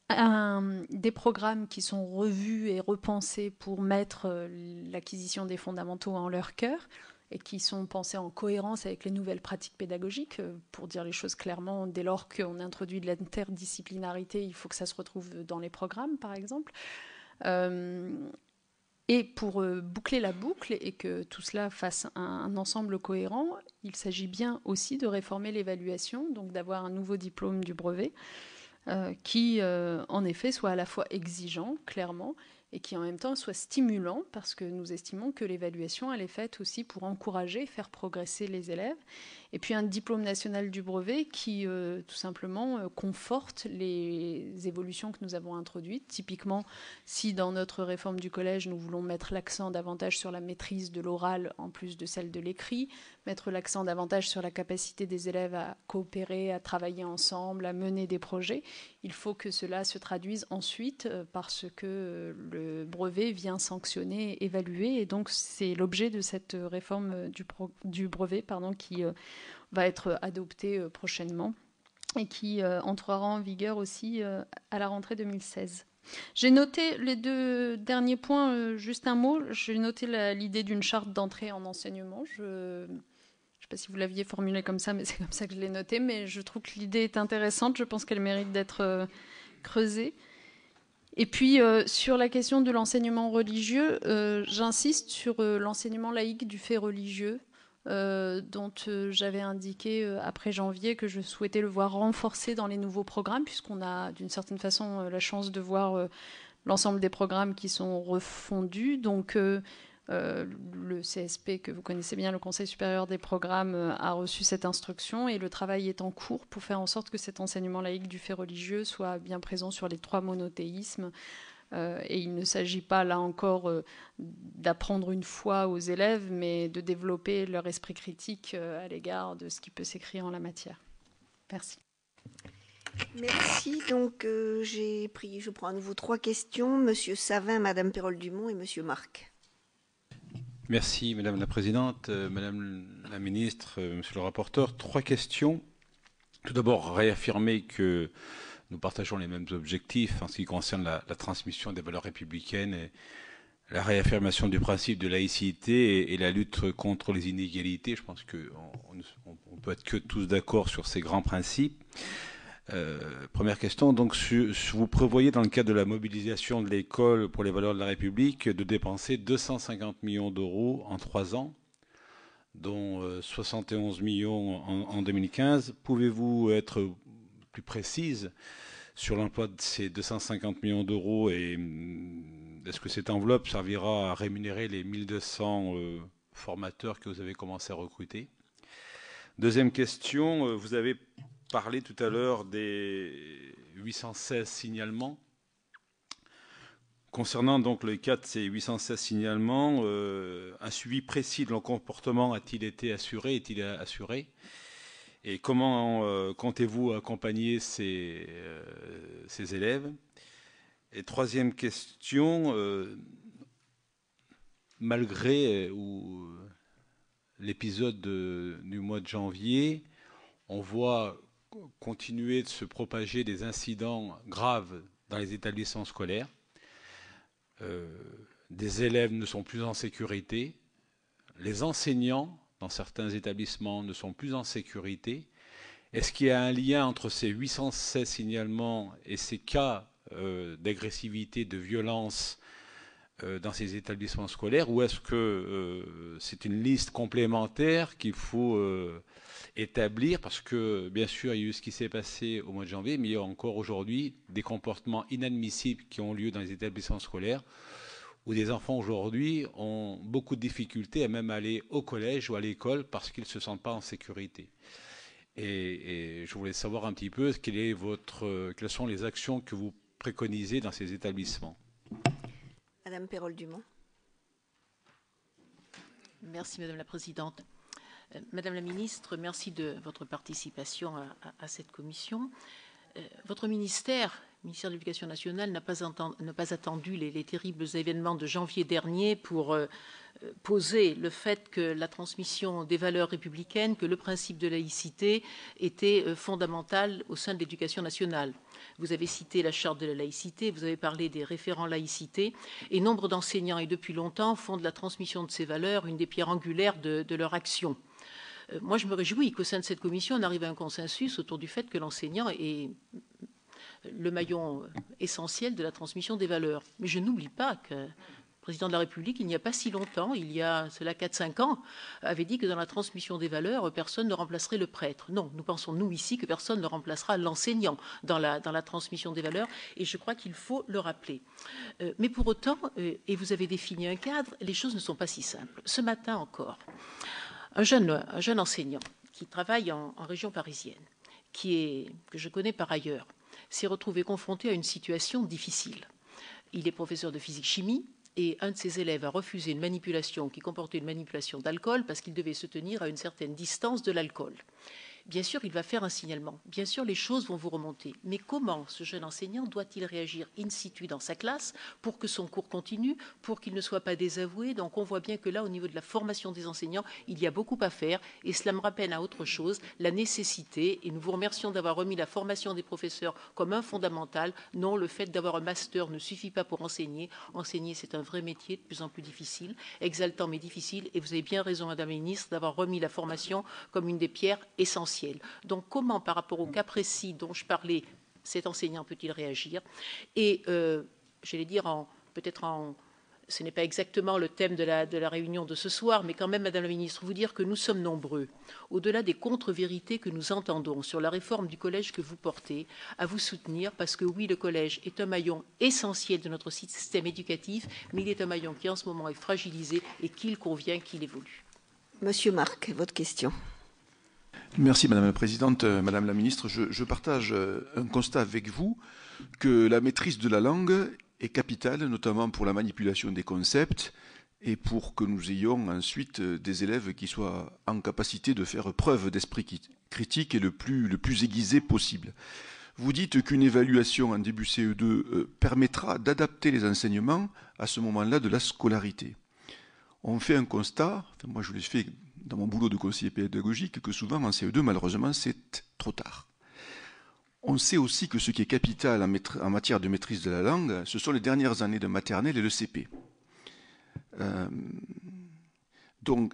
Speaker 3: des programmes qui sont revus et repensés pour mettre l'acquisition des fondamentaux en leur cœur, et qui sont pensés en cohérence avec les nouvelles pratiques pédagogiques. Pour dire les choses clairement, dès lors qu'on introduit de l'interdisciplinarité, il faut que ça se retrouve dans les programmes, par exemple. Et pour boucler la boucle et que tout cela fasse un ensemble cohérent, il s'agit bien aussi de réformer l'évaluation, donc d'avoir un nouveau diplôme du brevet qui, en effet, soit à la fois exigeant, clairement, et qui en même temps soit stimulant, parce que nous estimons que l'évaluation, elle est faite aussi pour encourager, faire progresser les élèves. Et puis un diplôme national du brevet qui, tout simplement, conforte les évolutions que nous avons introduites. Typiquement, si dans notre réforme du collège, nous voulons mettre l'accent davantage sur la maîtrise de l'oral en plus de celle de l'écrit, mettre l'accent davantage sur la capacité des élèves à coopérer, à travailler ensemble, à mener des projets, il faut que cela se traduise ensuite parce que le brevet vient sanctionner, évaluer. Et donc, c'est l'objet de cette réforme du brevet qui va être adoptée prochainement et qui entrera en vigueur aussi à la rentrée 2016. J'ai noté les 2 derniers points, juste un mot. J'ai noté l'idée d'une charte d'entrée en enseignement. Je ne sais pas si vous l'aviez formulée comme ça, mais c'est comme ça que je l'ai noté. Mais je trouve que l'idée est intéressante. Je pense qu'elle mérite d'être creusée. Et puis, sur la question de l'enseignement religieux, j'insiste sur l'enseignement laïque du fait religieux, dont j'avais indiqué après janvier que je souhaitais le voir renforcé dans les nouveaux programmes, puisqu'on a d'une certaine façon la chance de voir l'ensemble des programmes qui sont refondus. Donc le CSP, que vous connaissez bien, le Conseil supérieur des programmes, a reçu cette instruction et le travail est en cours pour faire en sorte que cet enseignement laïque du fait religieux soit bien présent sur les 3 monothéismes. Et il ne s'agit pas, là encore, d'apprendre une foi aux élèves, mais de développer leur esprit critique à l'égard de ce qui peut s'écrire en la matière. Merci.
Speaker 1: Merci. Donc, je prends à nouveau 3 questions. Monsieur Savin, Madame Perol-Dumont et Monsieur Marc.
Speaker 7: Merci, Madame la Présidente, Madame la Ministre, Monsieur le rapporteur. 3 questions. Tout d'abord, réaffirmer que nous partageons les mêmes objectifs en ce qui concerne la transmission des valeurs républicaines et la réaffirmation du principe de laïcité et la lutte contre les inégalités. Je pense qu'on peut être que tous d'accord sur ces grands principes. Première question, donc vous prévoyez dans le cadre de la mobilisation de l'école pour les valeurs de la République de dépenser 250 millions d'euros en 3 ans, dont 71 millions en 2015. Pouvez-vous être plus précise sur l'emploi de ces 250 millions d'euros et est-ce que cette enveloppe servira à rémunérer les 1200 formateurs que vous avez commencé à recruter? Deuxième question, vous avez parlé tout à l'heure des 816 signalements. Concernant donc le cas de ces 816 signalements, un suivi précis de leur comportement a-t-il été assuré? Est-il assuré? Et comment comptez-vous accompagner ces élèves? Et troisième question, malgré l'épisode du mois de janvier, on voit continuer de se propager des incidents graves dans les établissements scolaires. Des élèves ne sont plus en sécurité. Les enseignants, dans certains établissements, ne sont plus en sécurité. Est-ce qu'il y a un lien entre ces 816 signalements et ces cas d'agressivité, de violence dans ces établissements scolaires, ou est-ce que c'est une liste complémentaire qu'il faut établir, parce que bien sûr il y a eu ce qui s'est passé au mois de janvier, mais il y a encore aujourd'hui des comportements inadmissibles qui ont lieu dans les établissements scolaires, où des enfants aujourd'hui ont beaucoup de difficultés à même aller au collège ou à l'école parce qu'ils ne se sentent pas en sécurité. Et je voulais savoir un petit peu quelles sont les actions que vous préconisez dans ces établissements.
Speaker 1: Madame Perol-Dumont.
Speaker 8: Merci Madame la Présidente. Madame la Ministre, merci de votre participation à cette commission. Votre ministère de l'Éducation nationale n'a pas attendu les terribles événements de janvier dernier pour poser le fait que la transmission des valeurs républicaines, que le principe de laïcité était fondamental au sein de l'éducation nationale. Vous avez cité la charte de la laïcité, vous avez parlé des référents laïcité, et nombre d'enseignants, et depuis longtemps, font de la transmission de ces valeurs une des pierres angulaires de leur action. Moi, je me réjouis qu'au sein de cette commission, on arrive à un consensus autour du fait que l'enseignant est le maillon essentiel de la transmission des valeurs. Mais je n'oublie pas que le président de la République, il n'y a pas si longtemps, il y a cela 4-5 ans, avait dit que dans la transmission des valeurs, personne ne remplacerait le prêtre. Non, nous pensons, nous, ici, que personne ne remplacera l'enseignant dans la transmission des valeurs, et je crois qu'il faut le rappeler. Mais pour autant, et vous avez défini un cadre, les choses ne sont pas si simples. Ce matin encore, un jeune enseignant qui travaille en région parisienne, que je connais par ailleurs, s'est retrouvé confronté à une situation difficile. Il est professeur de physique-chimie et un de ses élèves a refusé une manipulation qui comportait une manipulation d'alcool parce qu'il devait se tenir à une certaine distance de l'alcool. bien sûr, il va faire un signalement. Bien sûr, les choses vont vous remonter. Mais comment ce jeune enseignant doit-il réagir in situ dans sa classe pour que son cours continue, pour qu'il ne soit pas désavoué? Donc on voit bien que là, au niveau de la formation des enseignants, il y a beaucoup à faire. Et cela me rappelle à autre chose, la nécessité, et nous vous remercions d'avoir remis la formation des professeurs comme un fondamental. Non, le fait d'avoir un master ne suffit pas pour enseigner. Enseigner, c'est un vrai métier, de plus en plus difficile, exaltant mais difficile. Et vous avez bien raison, Madame la Ministre, d'avoir remis la formation comme une des pierres essentielles. Donc comment, par rapport au cas précis dont je parlais, cet enseignant peut-il réagir? Et j'allais dire, ce n'est pas exactement le thème de la réunion de ce soir, mais quand même, Madame la Ministre, vous dire que nous sommes nombreux, au-delà des contre-vérités que nous entendons sur la réforme du collège que vous portez, à vous soutenir, parce que oui, le collège est un maillon essentiel de notre système éducatif, mais il est un maillon qui en ce moment est fragilisé et qu'il convient qu'il évolue.
Speaker 1: Monsieur Marc, votre question.
Speaker 9: Merci Madame la Présidente. Madame la Ministre, je partage un constat avec vous que la maîtrise de la langue est capitale, notamment pour la manipulation des concepts et pour que nous ayons ensuite des élèves qui soient en capacité de faire preuve d'esprit critique et le plus aiguisé possible. Vous dites qu'une évaluation en début CE2 permettra d'adapter les enseignements à ce moment-là de la scolarité. On fait un constat, enfin moi je l'ai fait dans mon boulot de conseiller pédagogique, que souvent en CE2, malheureusement, c'est trop tard. On sait aussi que ce qui est capital en matière de maîtrise de la langue, ce sont les dernières années de maternelle et le CP.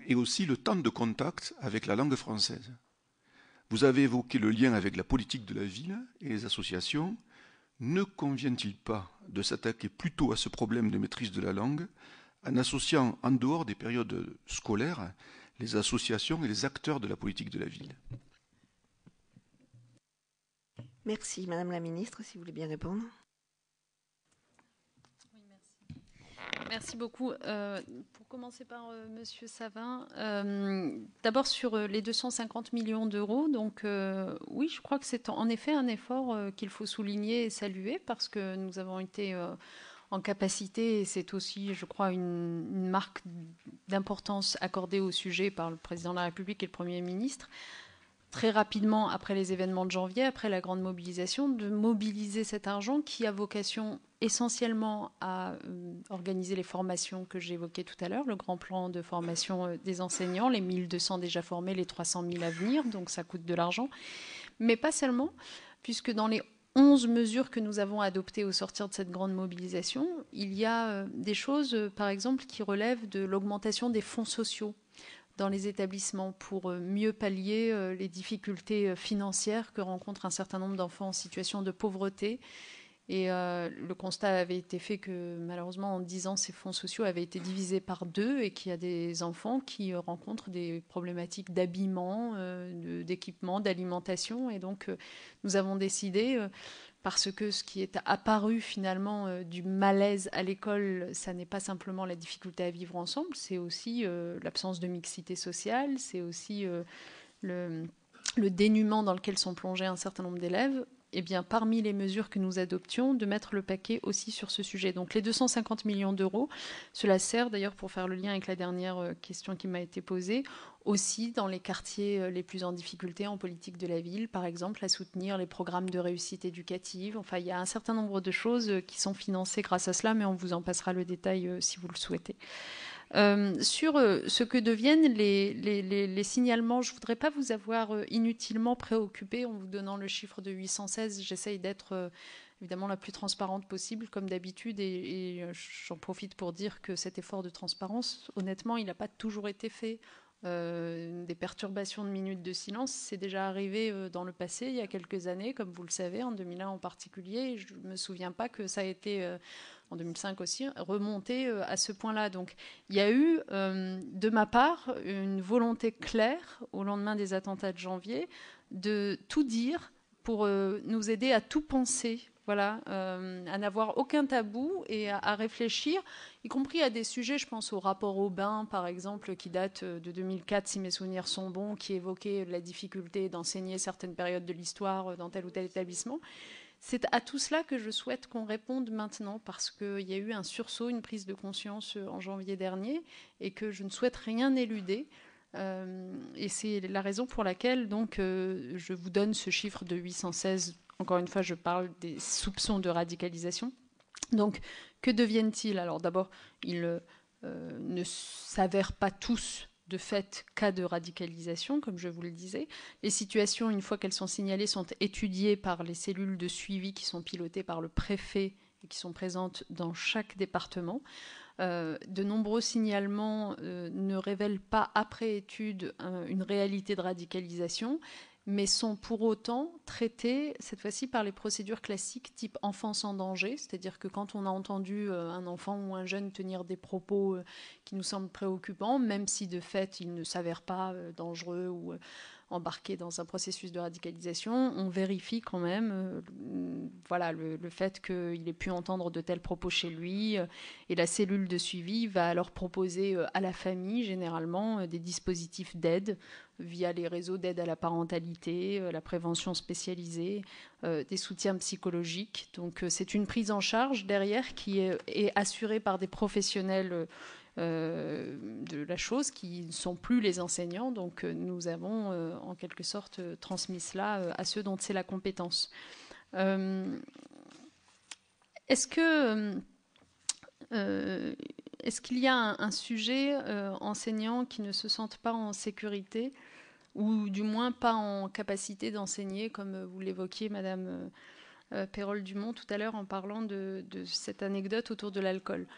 Speaker 9: Et aussi le temps de contact avec la langue française. Vous avez évoqué le lien avec la politique de la ville et les associations. Ne convient-il pas de s'attaquer plutôt à ce problème de maîtrise de la langue en associant en dehors des périodes scolaires les associations et les acteurs de la politique de la ville?
Speaker 1: Merci. Madame la Ministre, si vous voulez bien répondre.
Speaker 3: Oui, merci. Merci beaucoup. Pour commencer par Monsieur Savin, d'abord sur les 250 millions d'euros. Donc oui, je crois que c'est en effet un effort qu'il faut souligner et saluer parce que nous avons été en capacité, et c'est aussi, je crois, une marque d'importance accordée au sujet par le Président de la République et le Premier ministre, très rapidement après les événements de janvier, après la grande mobilisation, de mobiliser cet argent qui a vocation essentiellement à organiser les formations que j'évoquais tout à l'heure, le grand plan de formation des enseignants, les 1200 déjà formés, les 300 000 à venir, donc ça coûte de l'argent, mais pas seulement, puisque dans les 11 mesures que nous avons adoptées au sortir de cette grande mobilisation, il y a des choses, par exemple, qui relèvent de l'augmentation des fonds sociaux dans les établissements pour mieux pallier les difficultés financières que rencontrent un certain nombre d'enfants en situation de pauvreté. Et le constat avait été fait que malheureusement en 10 ans, ces fonds sociaux avaient été divisés par 2 et qu'il y a des enfants qui rencontrent des problématiques d'habillement, d'équipement, d'alimentation. Et donc nous avons décidé, parce que ce qui est apparu finalement du malaise à l'école, ça n'est pas simplement la difficulté à vivre ensemble, c'est aussi l'absence de mixité sociale, c'est aussi le dénuement dans lequel sont plongés un certain nombre d'élèves. Eh bien, parmi les mesures que nous adoptions, de mettre le paquet aussi sur ce sujet. Donc les 250 millions d'euros, cela sert d'ailleurs pour faire le lien avec la dernière question qui m'a été posée, aussi dans les quartiers les plus en difficulté en politique de la ville, par exemple, à soutenir les programmes de réussite éducative. Enfin, il y a un certain nombre de choses qui sont financées grâce à cela, mais on vous en passera le détail si vous le souhaitez. Sur ce que deviennent les signalements, je ne voudrais pas vous avoir inutilement préoccupé en vous donnant le chiffre de 816. J'essaye d'être évidemment la plus transparente possible, comme d'habitude, et j'en profite pour dire que cet effort de transparence, honnêtement, il n'a pas toujours été fait. Des perturbations de minutes de silence, c'est déjà arrivé dans le passé, il y a quelques années, comme vous le savez, en 2001 en particulier. Je ne me souviens pas que ça a été, en 2005 aussi, remonté à ce point-là. Donc il y a eu, de ma part, une volonté claire, au lendemain des attentats de janvier, de tout dire pour nous aider à tout penser. Voilà, à n'avoir aucun tabou et à réfléchir, y compris à des sujets, je pense au rapport Aubin, par exemple, qui date de 2004, si mes souvenirs sont bons, qui évoquait la difficulté d'enseigner certaines périodes de l'histoire dans tel ou tel établissement. C'est à tout cela que je souhaite qu'on réponde maintenant, parce qu'il y a eu un sursaut, une prise de conscience en janvier dernier, et que je ne souhaite rien éluder. Et c'est la raison pour laquelle donc, je vous donne ce chiffre de 816. Encore une fois, je parle des soupçons de radicalisation. Donc, que deviennent-ils? Alors d'abord, ils ne s'avèrent pas tous de fait cas de radicalisation, comme je vous le disais. Les situations, une fois qu'elles sont signalées, sont étudiées par les cellules de suivi qui sont pilotées par le préfet et qui sont présentes dans chaque département. De nombreux signalements ne révèlent pas, après étude, une réalité de radicalisation, mais sont pour autant traités, cette fois-ci, par les procédures classiques type enfance en danger, c'est-à-dire que quand on a entendu un enfant ou un jeune tenir des propos qui nous semblent préoccupants, même si de fait il ne s'avère pas dangereux ou embarqué dans un processus de radicalisation, on vérifie quand même voilà, le fait qu'il ait pu entendre de tels propos chez lui, et la cellule de suivi va alors proposer à la famille, généralement, des dispositifs d'aide via les réseaux d'aide à la parentalité, la prévention spécialisée, des soutiens psychologiques. Donc c'est une prise en charge derrière qui est assurée par des professionnels de la chose qui ne sont plus les enseignants. Donc nous avons en quelque sorte transmis cela à ceux dont c'est la compétence. Est-ce qu'il y a un sujet enseignant qui ne se sentent pas en sécurité ou du moins pas en capacité d'enseigner, comme vous l'évoquiez, Madame Pérol-Dumont, tout à l'heure en parlant de cette anecdote autour de l'alcool?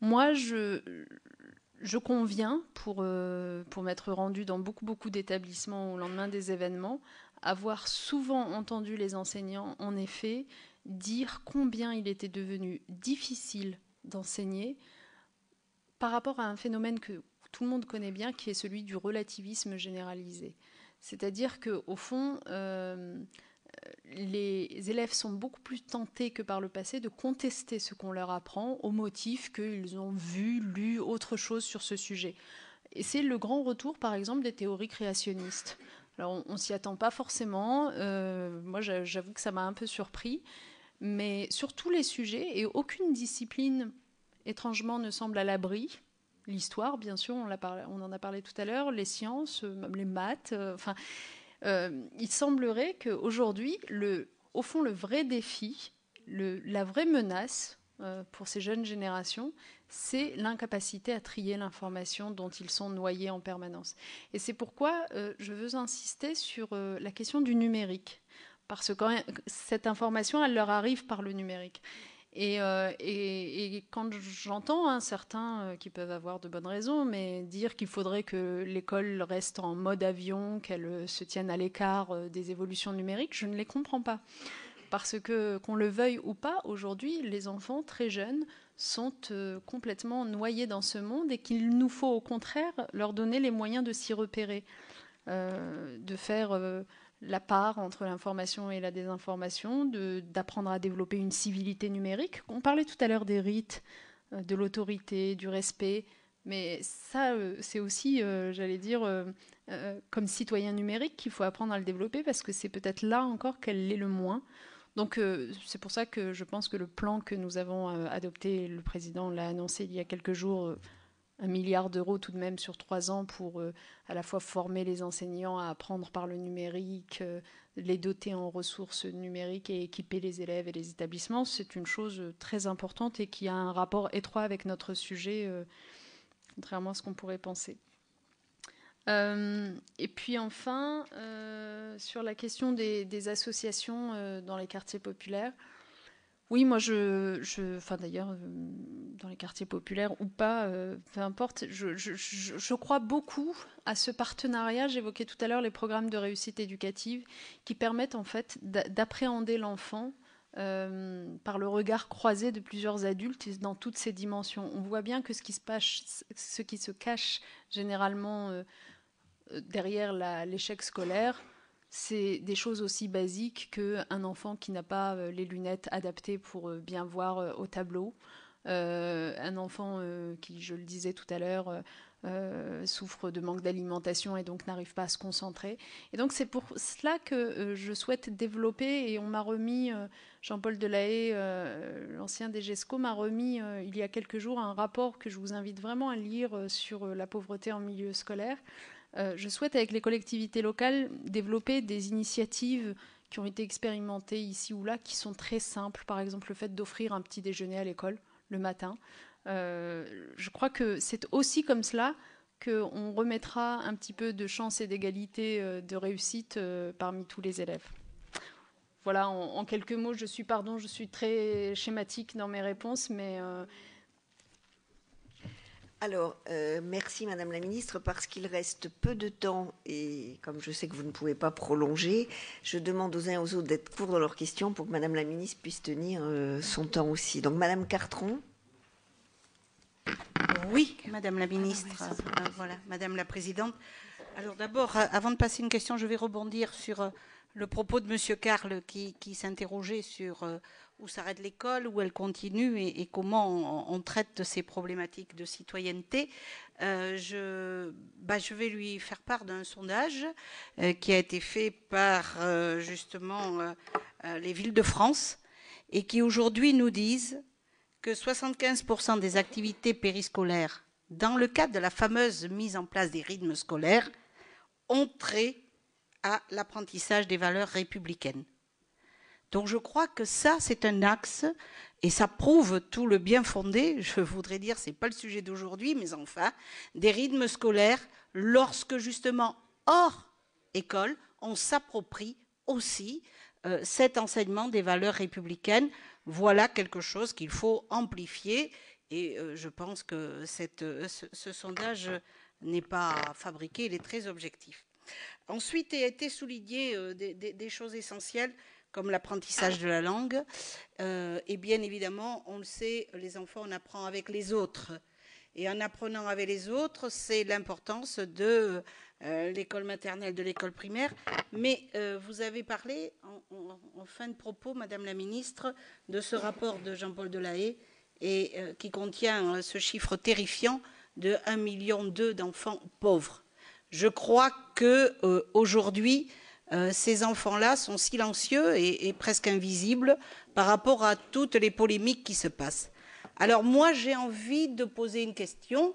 Speaker 3: Moi, je conviens, pour m'être rendue dans beaucoup d'établissements au lendemain des événements, avoir souvent entendu les enseignants, en effet, dire combien il était devenu difficile d'enseigner par rapport à un phénomène que tout le monde connaît bien, qui est celui du relativisme généralisé. C'est-à-dire qu'au fond, les élèves sont beaucoup plus tentés que par le passé de contester ce qu'on leur apprend au motif qu'ils ont vu, lu autre chose sur ce sujet. Et c'est le grand retour, par exemple, des théories créationnistes. Alors, on ne s'y attend pas forcément. Moi, j'avoue que ça m'a un peu surpris. Mais sur tous les sujets, et aucune discipline, étrangement, ne semble à l'abri. L'histoire, bien sûr, on en a parlé tout à l'heure, les sciences, même les maths, il semblerait qu'aujourd'hui, au fond, le vrai défi, la vraie menace pour ces jeunes générations, c'est l'incapacité à trier l'information dont ils sont noyés en permanence. Et c'est pourquoi je veux insister sur la question du numérique, parce que cette information, elle leur arrive par le numérique. Et quand j'entends certains qui peuvent avoir de bonnes raisons, mais dire qu'il faudrait que l'école reste en mode avion, qu'elle se tienne à l'écart des évolutions numériques, je ne les comprends pas. Parce que, qu'on le veuille ou pas, aujourd'hui, les enfants très jeunes sont complètement noyés dans ce monde et qu'il nous faut au contraire leur donner les moyens de s'y repérer, de faire la part entre l'information et la désinformation, d'apprendre à développer une civilité numérique. On parlait tout à l'heure des rites, de l'autorité, du respect, mais ça, c'est aussi, j'allais dire, comme citoyen numérique qu'il faut apprendre à le développer parce que c'est peut-être là encore qu'elle l'est le moins. Donc c'est pour ça que je pense que le plan que nous avons adopté, le président l'a annoncé il y a quelques jours, 1 milliard d'euros tout de même sur 3 ans pour à la fois former les enseignants à apprendre par le numérique, les doter en ressources numériques et équiper les élèves et les établissements, c'est une chose très importante et qui a un rapport étroit avec notre sujet, contrairement à ce qu'on pourrait penser. Et puis enfin, sur la question des associations dans les quartiers populaires, oui, moi, enfin d'ailleurs, dans les quartiers populaires ou pas, peu importe, je crois beaucoup à ce partenariat. J'évoquais tout à l'heure les programmes de réussite éducative qui permettent en fait d'appréhender l'enfant par le regard croisé de plusieurs adultes dans toutes ces dimensions. On voit bien que ce qui se cache généralement derrière l'échec scolaire, c'est des choses aussi basiques qu'un enfant qui n'a pas les lunettes adaptées pour bien voir au tableau, un enfant qui, je le disais tout à l'heure, souffre de manque d'alimentation et donc n'arrive pas à se concentrer. Et donc c'est pour cela que je souhaite développer, et on m'a remis, Jean-Paul Delahaye, l'ancien DGESCO, m'a remis il y a quelques jours un rapport que je vous invite vraiment à lire sur la pauvreté en milieu scolaire, Je souhaite, avec les collectivités locales, développer des initiatives qui ont été expérimentées ici ou là, qui sont très simples. Par exemple, le fait d'offrir un petit déjeuner à l'école le matin. Je crois que c'est aussi comme cela qu'on remettra un petit peu de chance et d'égalité de réussite parmi tous les élèves. Voilà, en quelques mots, je suis très schématique dans mes réponses, mais...
Speaker 1: Alors, merci Madame la Ministre, parce qu'il reste peu de temps et comme je sais que vous ne pouvez pas prolonger, je demande aux uns et aux autres d'être courts dans leurs questions pour que Madame la Ministre puisse tenir son temps aussi. Donc Madame Cartron.
Speaker 10: Oui, Madame la Ministre. Voilà, Madame la Présidente. Alors d'abord, avant de passer une question, je vais rebondir sur le propos de Monsieur Carle qui s'interrogeait sur où s'arrête l'école, où elle continue et comment on traite de ces problématiques de citoyenneté. Je vais lui faire part d'un sondage qui a été fait par justement les villes de France et qui aujourd'hui nous disent que 75% des activités périscolaires, dans le cadre de la fameuse mise en place des rythmes scolaires, ont trait à l'apprentissage des valeurs républicaines. Donc je crois que ça, c'est un axe, et ça prouve tout le bien fondé, je voudrais dire, ce n'est pas le sujet d'aujourd'hui, mais enfin, des rythmes scolaires, lorsque justement, hors école, on s'approprie aussi cet enseignement des valeurs républicaines. Voilà quelque chose qu'il faut amplifier, et je pense que ce sondage n'est pas fabriqué, il est très objectif. Ensuite, il a été souligné des choses essentielles, comme l'apprentissage de la langue. Et bien évidemment, on le sait, les enfants, on apprend avec les autres. Et en apprenant avec les autres, c'est l'importance de l'école maternelle, de l'école primaire. Mais vous avez parlé, en fin de propos, Madame la Ministre, de ce rapport de Jean-Paul Delahaye, qui contient ce chiffre terrifiant de 1,2 million d'enfants pauvres. Je crois qu'aujourd'hui, ces enfants-là sont silencieux et presque invisibles par rapport à toutes les polémiques qui se passent. Alors moi, j'ai envie de poser une question,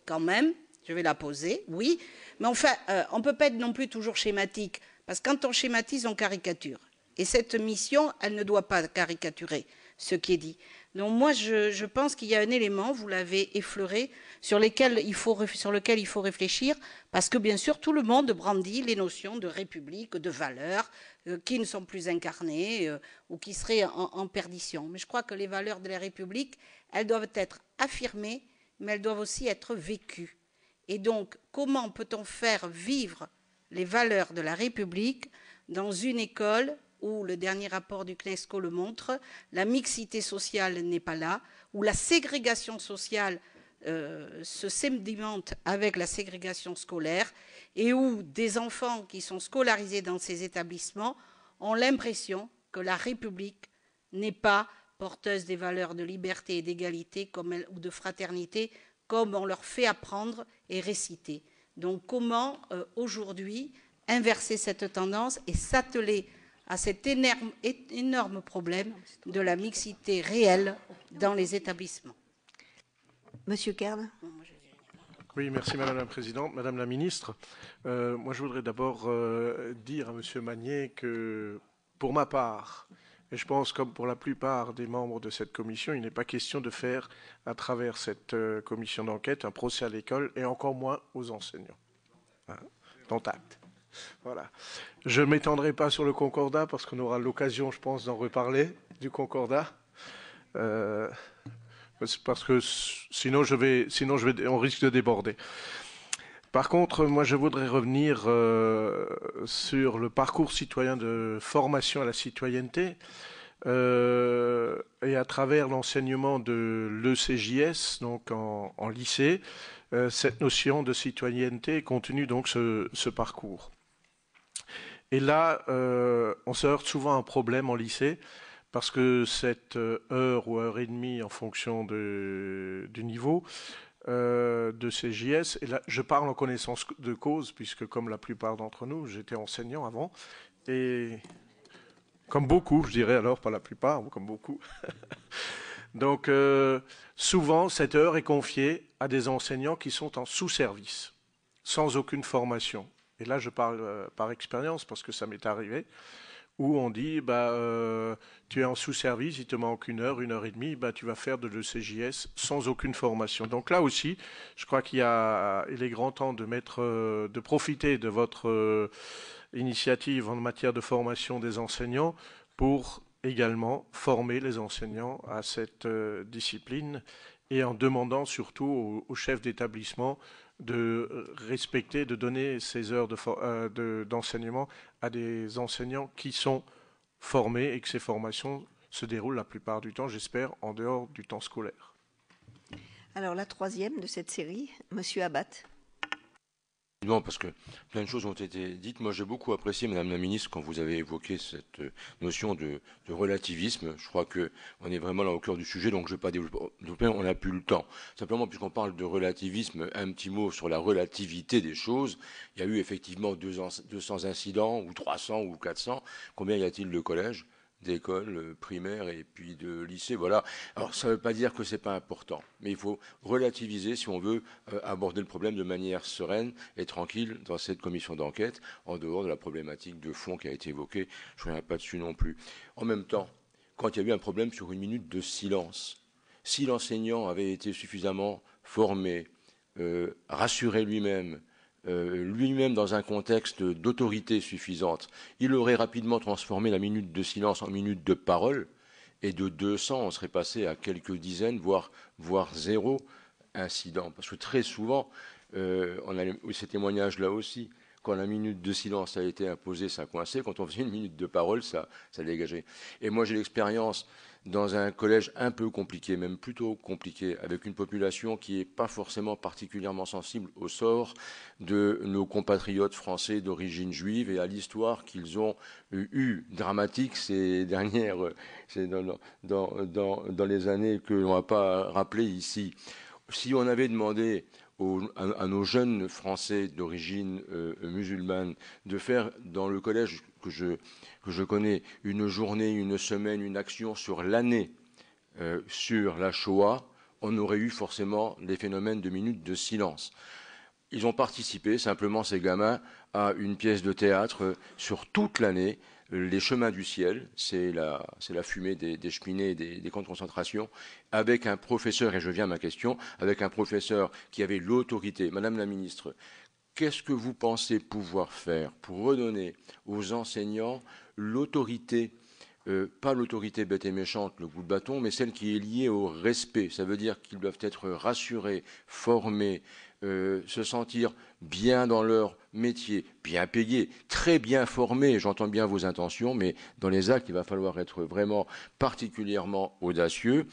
Speaker 10: quand même, je vais la poser, oui, mais enfin, on ne peut pas être non plus toujours schématique, parce que quand on schématise, on caricature. Et cette mission, elle ne doit pas caricaturer ce qui est dit. Donc moi, je pense qu'il y a un élément, vous l'avez effleuré, sur lequel il faut réfléchir, parce que bien sûr, tout le monde brandit les notions de république, de valeurs, qui ne sont plus incarnées ou qui seraient en perdition. Mais je crois que les valeurs de la République, elles doivent être affirmées, mais elles doivent aussi être vécues. Et donc, comment peut-on faire vivre les valeurs de la République dans une école où, le dernier rapport du CNESCO le montre, la mixité sociale n'est pas là, où la ségrégation sociale se sédimente avec la ségrégation scolaire et où des enfants qui sont scolarisés dans ces établissements ont l'impression que la République n'est pas porteuse des valeurs de liberté et d'égalité ou de fraternité comme on leur fait apprendre et réciter. Donc comment aujourd'hui inverser cette tendance et s'atteler à cet énorme problème de la mixité réelle dans les établissements.
Speaker 1: Monsieur Carle.
Speaker 11: Oui, merci Madame la Présidente. Madame la Ministre, moi je voudrais d'abord dire à Monsieur Magnier que pour ma part, et je pense comme pour la plupart des membres de cette commission, il n'est pas question de faire à travers cette commission d'enquête un procès à l'école et encore moins aux enseignants. Dont acte. Voilà. Je ne m'étendrai pas sur le concordat parce qu'on aura l'occasion, je pense, d'en reparler du concordat. Parce que sinon, on risque de déborder. Par contre, moi, je voudrais revenir sur le parcours citoyen de formation à la citoyenneté et à travers l'enseignement de l'ECJS, donc en lycée, cette notion de citoyenneté est contenue donc ce parcours. Et là, on se heurte souvent à un problème en lycée, parce que cette heure ou heure et demie en fonction du niveau de CJS, et là, je parle en connaissance de cause, puisque comme la plupart d'entre nous, j'étais enseignant avant, et comme beaucoup, je dirais alors, pas la plupart, comme beaucoup. Donc, souvent, cette heure est confiée à des enseignants qui sont en sous-service. sans aucune formation. Et là, je parle par expérience parce que ça m'est arrivé, où on dit, tu es en sous-service, il te manque 1 heure, 1 heure et demie, tu vas faire de l'ECJS sans aucune formation. Donc là aussi, je crois il est grand temps de profiter de votre initiative en matière de formation des enseignants pour également former les enseignants à cette discipline et en demandant surtout aux chefs d'établissement de respecter, de donner ces heures d'enseignement à des enseignants qui sont formés et que ces formations se déroulent la plupart du temps, j'espère, en dehors du temps scolaire.
Speaker 1: Alors la 3e de cette série, Monsieur Abbat.
Speaker 12: Non, parce que plein de choses ont été dites. Moi, j'ai beaucoup apprécié, Madame la Ministre, quand vous avez évoqué cette notion de relativisme. Je crois qu'on est vraiment là au cœur du sujet, donc je ne vais pas développer, on n'a plus le temps. Simplement, puisqu'on parle de relativisme, un petit mot sur la relativité des choses. Il y a eu effectivement 200 incidents, ou 300, ou 400. Combien y a-t-il de collèges, d'écoles primaires et puis de lycées, voilà. Alors ça ne veut pas dire que c'est pas important, mais il faut relativiser si on veut aborder le problème de manière sereine et tranquille dans cette commission d'enquête, en dehors de la problématique de fond qui a été évoquée. Je ne reviens pas dessus non plus. En même temps, quand il y a eu un problème sur 1 minute de silence, si l'enseignant avait été suffisamment formé, rassuré lui-même dans un contexte d'autorité suffisante, il aurait rapidement transformé la minute de silence en minute de parole, et de 200, on serait passé à quelques dizaines, voire 0 incident. Parce que très souvent, on a ces témoignages-là aussi, quand la minute de silence a été imposée, ça coinçait. Quand on faisait 1 minute de parole, ça dégageait. Et moi, j'ai l'expérience dans un collège un peu compliqué, même plutôt compliqué, avec une population qui n'est pas forcément particulièrement sensible au sort de nos compatriotes français d'origine juive et à l'histoire qu'ils ont eu dramatique ces dernières, dans les années que l'on ne va pas rappeler ici. Si on avait demandé à nos jeunes Français d'origine musulmane de faire dans le collège que je connais une journée, une semaine, une action sur l'année sur la Shoah, on aurait eu forcément les phénomènes de minutes de silence. Ils ont participé, simplement ces gamins, à une pièce de théâtre sur toute l'année. Les chemins du ciel, c'est la fumée des cheminées et des camps de concentration, avec un professeur, et je viens à ma question, avec un professeur qui avait l'autorité. Madame la Ministre, qu'est-ce que vous pensez pouvoir faire pour redonner aux enseignants l'autorité, pas l'autorité bête et méchante, le coup de bâton, mais celle qui est liée au respect? Ça veut dire qu'ils doivent être rassurés, formés, se sentir bien dans leur métier, bien payés, très bien formés, j'entends bien vos intentions, mais dans les actes, il va falloir être vraiment particulièrement audacieux,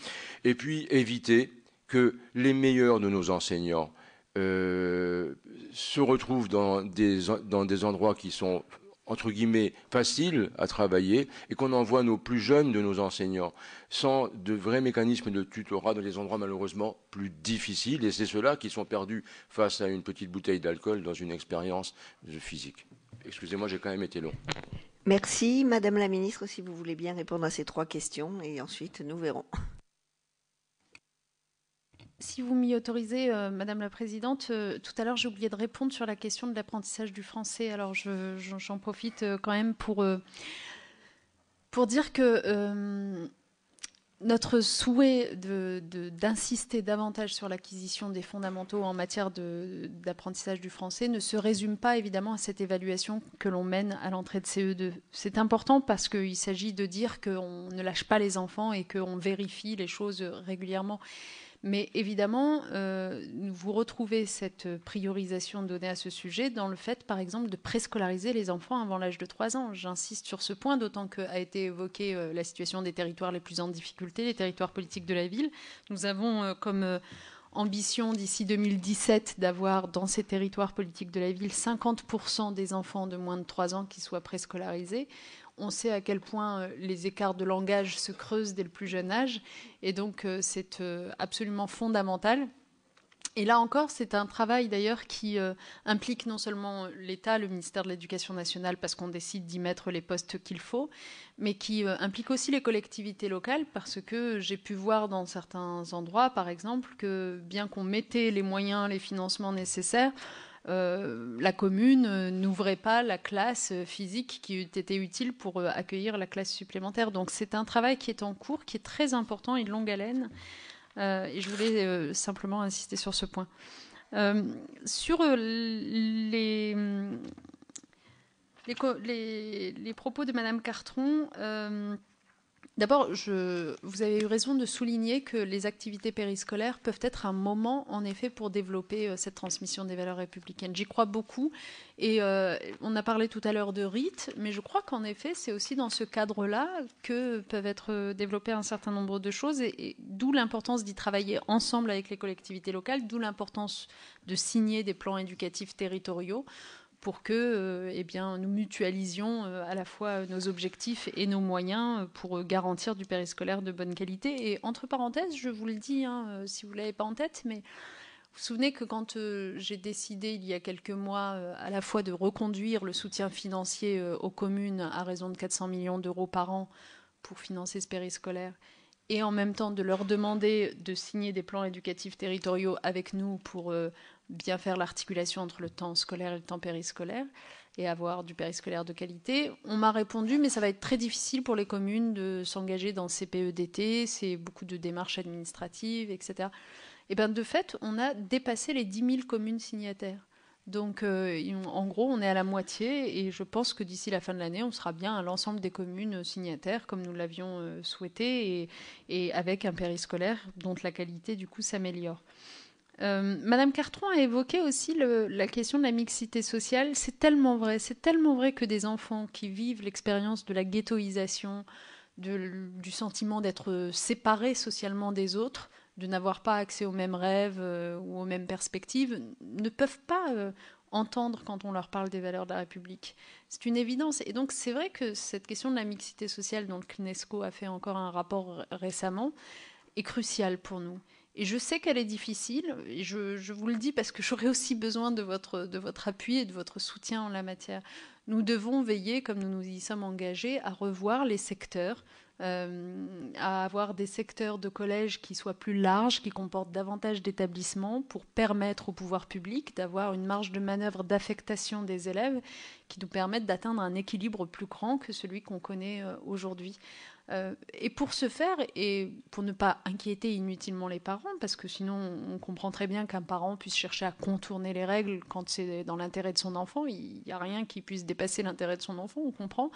Speaker 12: et puis éviter que les meilleurs de nos enseignants se retrouvent dans des endroits qui sont entre guillemets, facile à travailler et qu'on envoie nos plus jeunes de nos enseignants sans de vrais mécanismes de tutorat dans des endroits malheureusement plus difficiles. Et c'est ceux-là qui sont perdus face à une petite bouteille d'alcool dans une expérience physique. Excusez-moi, j'ai quand même été long.
Speaker 1: Merci. Madame la Ministre, si vous voulez bien répondre à ces 3 questions et ensuite nous verrons.
Speaker 3: Si vous m'y autorisez, Madame la Présidente, tout à l'heure j'ai oublié de répondre sur la question de l'apprentissage du français. Alors j'en profite quand même pour dire que notre souhait d'insister davantage sur l'acquisition des fondamentaux en matière d'apprentissage du français ne se résume pas évidemment à cette évaluation que l'on mène à l'entrée de CE2. C'est important parce qu'il s'agit de dire qu'on ne lâche pas les enfants et qu'on vérifie les choses régulièrement. Mais évidemment, vous retrouvez cette priorisation donnée à ce sujet dans le fait, par exemple, de préscolariser les enfants avant l'âge de 3 ans. J'insiste sur ce point, d'autant qu'a été évoquée la situation des territoires les plus en difficulté, les territoires politiques de la ville. Nous avons comme ambition d'ici 2017 d'avoir dans ces territoires politiques de la ville 50% des enfants de moins de 3 ans qui soient préscolarisés. On sait à quel point les écarts de langage se creusent dès le plus jeune âge. Et donc, c'est absolument fondamental. Et là encore, c'est un travail d'ailleurs qui implique non seulement l'État, le ministère de l'Éducation nationale, parce qu'on décide d'y mettre les postes qu'il faut, mais qui implique aussi les collectivités locales, parce que j'ai pu voir dans certains endroits, par exemple, que bien qu'on mettait les moyens, les financements nécessaires, la commune n'ouvrait pas la classe physique qui eût été utile pour accueillir la classe supplémentaire. Donc c'est un travail qui est en cours, qui est très important et de longue haleine. Et je voulais simplement insister sur ce point. Sur les propos de Madame Cartron, d'abord, vous avez eu raison de souligner que les activités périscolaires peuvent être un moment, en effet, pour développer cette transmission des valeurs républicaines. J'y crois beaucoup. Et on a parlé tout à l'heure de rites, mais je crois qu'en effet, c'est aussi dans ce cadre-là que peuvent être développées un certain nombre de choses, et d'où l'importance d'y travailler ensemble avec les collectivités locales, d'où l'importance de signer des plans éducatifs territoriaux pour que nous mutualisions à la fois nos objectifs et nos moyens pour garantir du périscolaire de bonne qualité. Et entre parenthèses, je vous le dis, si vous ne l'avez pas en tête, mais vous vous souvenez que quand j'ai décidé il y a quelques mois à la fois de reconduire le soutien financier aux communes à raison de 400 millions d'euros par an pour financer ce périscolaire, et en même temps de leur demander de signer des plans éducatifs territoriaux avec nous pour bien faire l'articulation entre le temps scolaire et le temps périscolaire et avoir du périscolaire de qualité, on m'a répondu mais ça va être très difficile pour les communes de s'engager dans CPE-DT, c'est beaucoup de démarches administratives, etc. Et bien de fait, on a dépassé les 10 000 communes signataires. Donc en gros, on est à la moitié et je pense que d'ici la fin de l'année, on sera bien à l'ensemble des communes signataires comme nous l'avions souhaité et avec un périscolaire dont la qualité du coup s'améliore. Madame Cartron a évoqué aussi la question de la mixité sociale. C'est tellement vrai que des enfants qui vivent l'expérience de la ghettoisation, du sentiment d'être séparés socialement des autres, de n'avoir pas accès aux mêmes rêves ou aux mêmes perspectives, ne peuvent pas entendre quand on leur parle des valeurs de la République. C'est une évidence. Et donc c'est vrai que cette question de la mixité sociale, dont le CNESCO a fait encore un rapport récemment, est cruciale pour nous. Et je sais qu'elle est difficile, et je vous le dis parce que j'aurais aussi besoin de votre appui et de votre soutien en la matière. Nous devons veiller, comme nous nous y sommes engagés, à revoir les secteurs, à avoir des secteurs de collège qui soient plus larges, qui comportent davantage d'établissements pour permettre au pouvoir public d'avoir une marge de manœuvre d'affectation des élèves qui nous permettent d'atteindre un équilibre plus grand que celui qu'on connaît aujourd'hui. Et pour ce faire, et pour ne pas inquiéter inutilement les parents, parce que sinon on comprend très bien qu'un parent puisse chercher à contourner les règles quand c'est dans l'intérêt de son enfant, il n'y a rien qui puisse dépasser l'intérêt de son enfant, on comprend.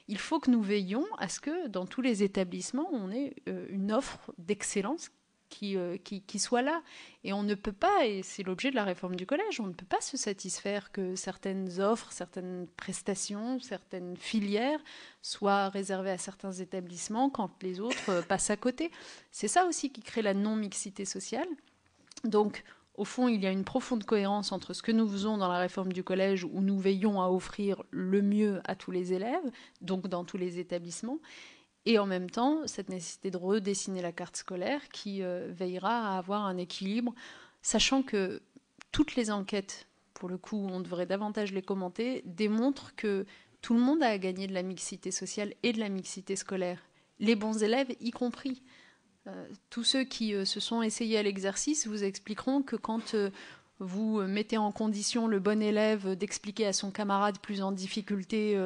Speaker 3: Il faut que nous veillions à ce que dans tous les établissements, on ait une offre d'excellence qui soit là. Et on ne peut pas, et c'est l'objet de la réforme du collège, on ne peut pas se satisfaire que certaines offres, certaines prestations, certaines filières soient réservées à certains établissements quand les autres passent à côté. C'est ça aussi qui crée la non-mixité sociale. Donc, au fond, il y a une profonde cohérence entre ce que nous faisons dans la réforme du collège, où nous veillons à offrir le mieux à tous les élèves, donc dans tous les établissements, et en même temps, cette nécessité de redessiner la carte scolaire qui veillera à avoir un équilibre, sachant que toutes les enquêtes, pour le coup, on devrait davantage les commenter, démontrent que tout le monde a à gagner de la mixité sociale et de la mixité scolaire. Les bons élèves y compris. Tous ceux qui se sont essayés à l'exercice vous expliqueront que quand vous mettez en condition le bon élève d'expliquer à son camarade plus en difficulté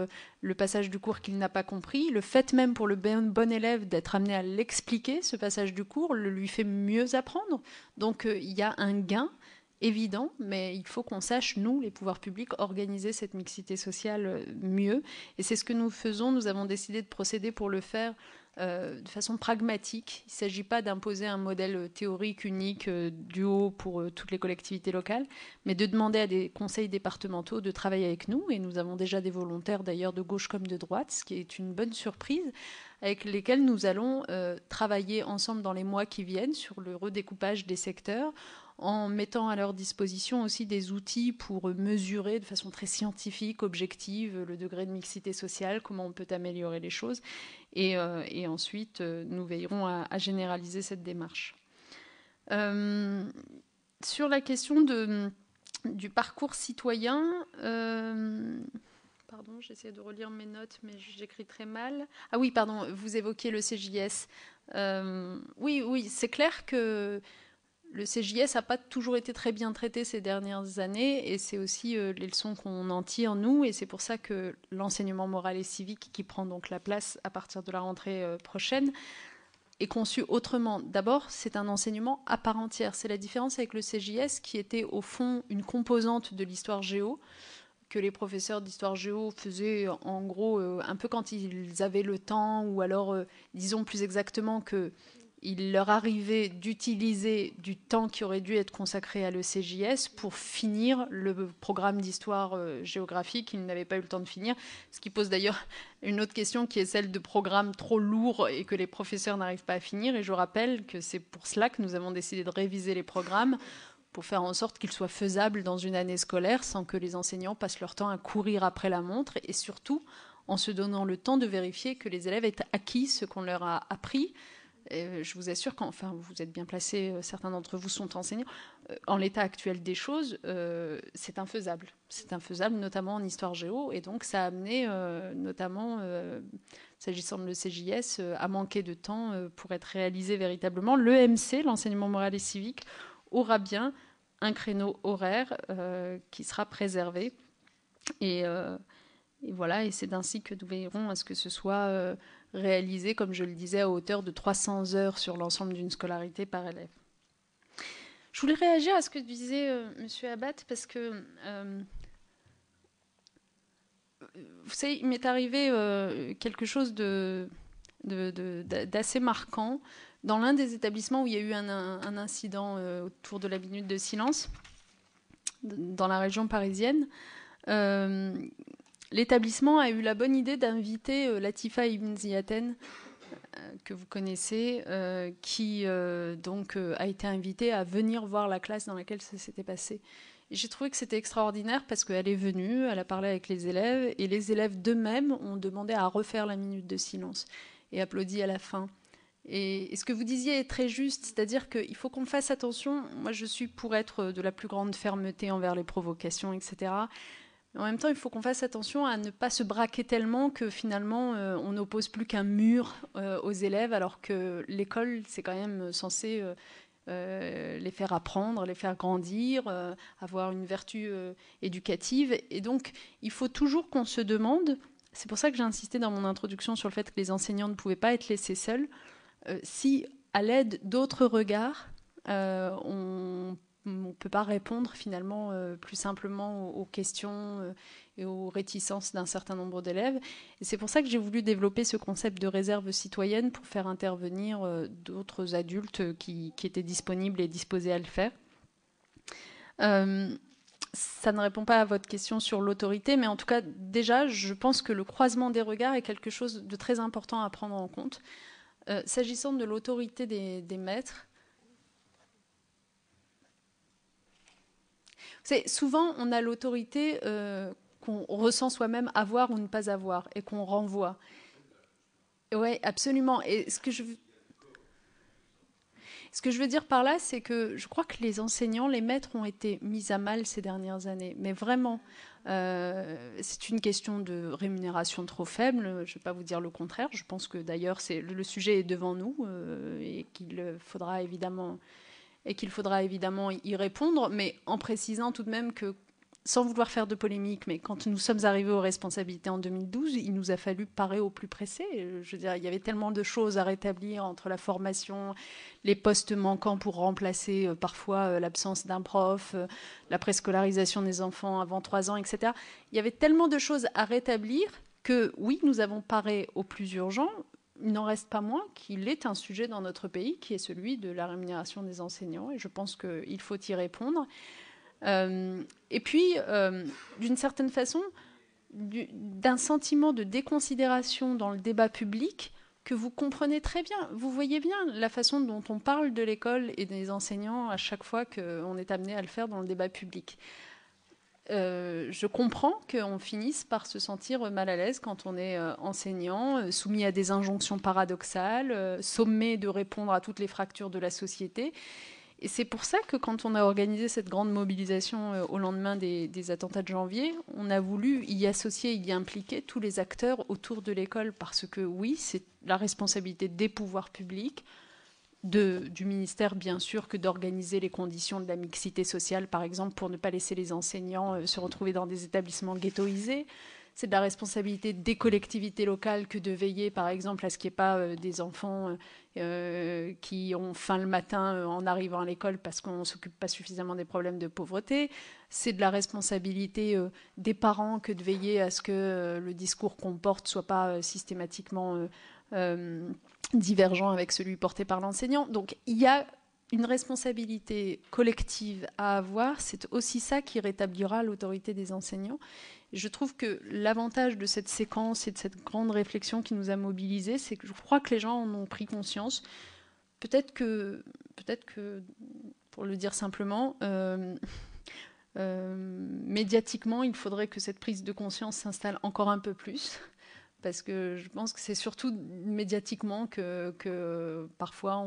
Speaker 3: le passage du cours qu'il n'a pas compris, le fait même pour le bon élève d'être amené à l'expliquer, ce passage du cours, le lui fait mieux apprendre. Donc il y a un gain évident, mais il faut qu'on sache, nous, les pouvoirs publics, organiser cette mixité sociale mieux. Et c'est ce que nous faisons. Nous avons décidé de procéder pour le faire de façon pragmatique. Il ne s'agit pas d'imposer un modèle théorique unique du haut pour toutes les collectivités locales, mais de demander à des conseils départementaux de travailler avec nous. Et nous avons déjà des volontaires d'ailleurs de gauche comme de droite, ce qui est une bonne surprise, avec lesquels nous allons travailler ensemble dans les mois qui viennent sur le redécoupage des secteurs, en mettant à leur disposition aussi des outils pour mesurer de façon très scientifique, objective, le degré de mixité sociale, comment on peut améliorer les choses. Et ensuite, nous veillerons à généraliser cette démarche. Sur la question du parcours citoyen, pardon, j'essaie de relire mes notes, mais j'écris très mal. Ah oui, pardon, vous évoquiez le CJS. Oui, c'est clair que le CJS n'a pas toujours été très bien traité ces dernières années, et c'est aussi les leçons qu'on en tire, nous, et c'est pour ça que l'enseignement moral et civique, qui prend donc la place à partir de la rentrée prochaine, est conçu autrement. D'abord, c'est un enseignement à part entière. C'est la différence avec le CJS, qui était au fond une composante de l'histoire géo, que les professeurs d'histoire géo faisaient en gros un peu quand ils avaient le temps, ou alors, disons plus exactement, qu'il leur arrivait d'utiliser du temps qui aurait dû être consacré à l'ECJS pour finir le programme d'histoire géographique qu'ils n'avaient pas eu le temps de finir, ce qui pose d'ailleurs une autre question qui est celle de programmes trop lourds et que les professeurs n'arrivent pas à finir. Et je rappelle que c'est pour cela que nous avons décidé de réviser les programmes, pour faire en sorte qu'ils soient faisables dans une année scolaire sans que les enseignants passent leur temps à courir après la montre, et surtout en se donnant le temps de vérifier que les élèves aient acquis ce qu'on leur a appris. Je vous assure qu'enfin, vous êtes bien placés, certains d'entre vous sont enseignants, en l'état actuel des choses, c'est infaisable. C'est infaisable, notamment en histoire géo, et donc ça a amené, notamment, s'agissant de l'ECJS, à manquer de temps pour être réalisé véritablement. L'EMC, l'enseignement moral et civique, aura bien un créneau horaire qui sera préservé. Et voilà, et c'est ainsi que nous veillerons à ce que ce soit réalisé, comme je le disais, à hauteur de 300 heures sur l'ensemble d'une scolarité par élève. Je voulais réagir à ce que disait M. Abad, parce que, vous savez, il m'est arrivé quelque chose d'assez marquant dans l'un des établissements où il y a eu un incident autour de la minute de silence, dans la région parisienne. L'établissement a eu la bonne idée d'inviter Latifa Ibn Ziyaten, que vous connaissez, qui donc a été invitée à venir voir la classe dans laquelle ça s'était passé. Et j'ai trouvé que c'était extraordinaire parce qu'elle est venue, elle a parlé avec les élèves, et les élèves d'eux-mêmes ont demandé à refaire la minute de silence et applaudi à la fin. Et ce que vous disiez est très juste, c'est-à-dire qu'il faut qu'on fasse attention. Moi, je suis pour être de la plus grande fermeté envers les provocations, etc. Mais en même temps, il faut qu'on fasse attention à ne pas se braquer tellement que finalement, on n'oppose plus qu'un mur aux élèves, alors que l'école, c'est quand même censé les faire apprendre, les faire grandir, avoir une vertu éducative. Et donc, il faut toujours qu'on se demande, c'est pour ça que j'ai insisté dans mon introduction sur le fait que les enseignants ne pouvaient pas être laissés seuls, si, à l'aide d'autres regards, on ne peut pas répondre finalement plus simplement aux questions et aux réticences d'un certain nombre d'élèves. Et c'est pour ça que j'ai voulu développer ce concept de réserve citoyenne pour faire intervenir d'autres adultes qui étaient disponibles et disposés à le faire. Ça ne répond pas à votre question sur l'autorité, mais en tout cas, déjà, je pense que le croisement des regards est quelque chose de très important à prendre en compte. S'agissant de l'autorité des maîtres, souvent on a l'autorité qu'on ressent soi-même avoir ou ne pas avoir et qu'on renvoie. Oui, absolument. Et ce que je veux dire par là, c'est que je crois que les enseignants, les maîtres ont été mis à mal ces dernières années. Mais vraiment, c'est une question de rémunération trop faible. Je ne vais pas vous dire le contraire. Je pense que d'ailleurs, le sujet est devant nous et qu'il faudra évidemment y répondre, mais en précisant tout de même que, sans vouloir faire de polémique, mais quand nous sommes arrivés aux responsabilités en 2012, il nous a fallu parer au plus pressé. Je veux dire, il y avait tellement de choses à rétablir entre la formation, les postes manquants pour remplacer parfois l'absence d'un prof, la préscolarisation des enfants avant 3 ans, etc. Il y avait tellement de choses à rétablir que, oui, nous avons paré au plus urgent. Il n'en reste pas moins qu'il est un sujet dans notre pays qui est celui de la rémunération des enseignants, et je pense qu'il faut y répondre. Et puis, d'une certaine façon, d'un sentiment de déconsidération dans le débat public que vous comprenez très bien. Vous voyez bien la façon dont on parle de l'école et des enseignants à chaque fois qu'on est amené à le faire dans le débat public. Je comprends qu'on finisse par se sentir mal à l'aise quand on est enseignant, soumis à des injonctions paradoxales, sommé de répondre à toutes les fractures de la société. Et c'est pour ça que quand on a organisé cette grande mobilisation au lendemain des attentats de janvier, on a voulu y associer, y impliquer tous les acteurs autour de l'école, parce que oui, c'est la responsabilité des pouvoirs publics du ministère, bien sûr, que d'organiser les conditions de la mixité sociale, par exemple, pour ne pas laisser les enseignants se retrouver dans des établissements ghettoisés. C'est de la responsabilité des collectivités locales que de veiller, par exemple, à ce qu'il n'y ait pas des enfants qui ont faim le matin en arrivant à l'école parce qu'on ne s'occupe pas suffisamment des problèmes de pauvreté. C'est de la responsabilité des parents que de veiller à ce que le discours qu'on porte ne soit pas systématiquement divergent avec celui porté par l'enseignant. Donc il y a une responsabilité collective à avoir. C'est aussi ça qui rétablira l'autorité des enseignants. Je trouve que l'avantage de cette séquence et de cette grande réflexion qui nous a mobilisés, c'est que je crois que les gens en ont pris conscience. Peut-être que pour le dire simplement, médiatiquement, il faudrait que cette prise de conscience s'installe encore un peu plus. Parce que je pense que c'est surtout médiatiquement que parfois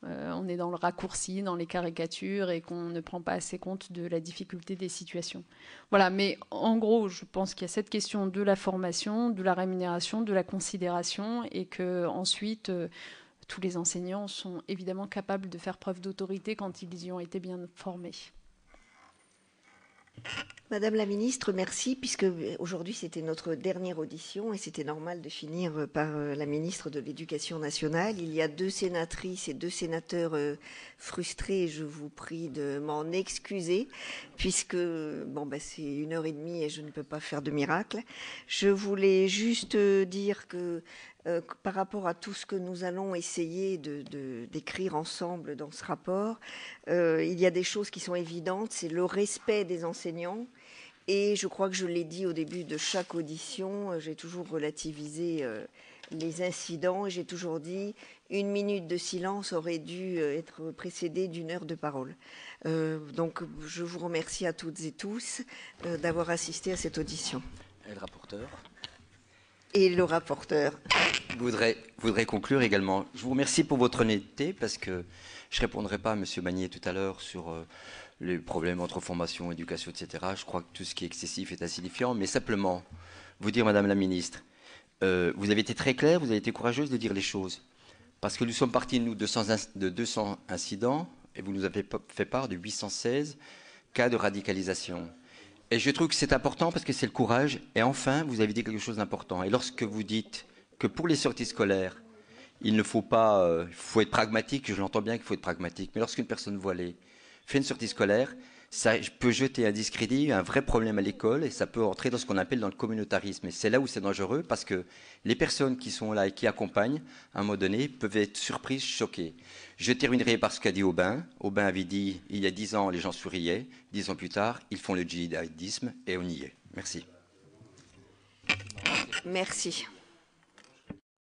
Speaker 3: on est dans le raccourci, dans les caricatures et qu'on ne prend pas assez compte de la difficulté des situations. Voilà, mais en gros, je pense qu'il y a cette question de la formation, de la rémunération, de la considération et que ensuite tous les enseignants sont évidemment capables de faire preuve d'autorité quand ils y ont été bien formés.
Speaker 1: Madame la ministre, merci, puisque aujourd'hui c'était notre dernière audition et c'était normal de finir par la ministre de l'Éducation nationale. Il y a 2 sénatrices et 2 sénateurs frustrés, je vous prie de m'en excuser, puisque c'est 1h30 et je ne peux pas faire de miracle. Je voulais juste dire que par rapport à tout ce que nous allons essayer d'écrire ensemble dans ce rapport, il y a des choses qui sont évidentes, c'est le respect des enseignants. Et je crois que je l'ai dit au début de chaque audition, j'ai toujours relativisé les incidents et j'ai toujours dit 1 minute de silence aurait dû être précédée d'1 heure de parole. Donc je vous remercie à toutes et tous d'avoir assisté à cette audition.
Speaker 2: Et le rapporteur ?
Speaker 1: Et le rapporteur.
Speaker 2: voudrais conclure également. Je vous remercie pour votre honnêteté parce que je ne répondrai pas à M. Magnier tout à l'heure sur les problèmes entre formation, éducation, etc. Je crois que tout ce qui est excessif est insignifiant, mais simplement vous dire, Madame la Ministre, vous avez été très claire, vous avez été courageuse de dire les choses. Parce que nous sommes partis, nous, de 200 incidents, et vous nous avez fait part de 816 cas de radicalisation. Et je trouve que c'est important parce que c'est le courage. Et enfin, vous avez dit quelque chose d'important. Et lorsque vous dites que pour les sorties scolaires, il ne faut pas... il faut être pragmatique, je l'entends bien qu'il faut être pragmatique, mais lorsqu'une personne voilée fait une sortie scolaire, ça peut jeter un discrédit, un vrai problème à l'école, et ça peut entrer dans ce qu'on appelle dans le communautarisme. Et c'est là où c'est dangereux, parce que les personnes qui sont là et qui accompagnent, à un moment donné, peuvent être surprises, choquées. Je terminerai par ce qu'a dit Aubin. Aubin avait dit, il y a 10 ans, les gens souriaient. 10 ans plus tard, ils font le djihadisme, et on y est. Merci.
Speaker 1: Merci.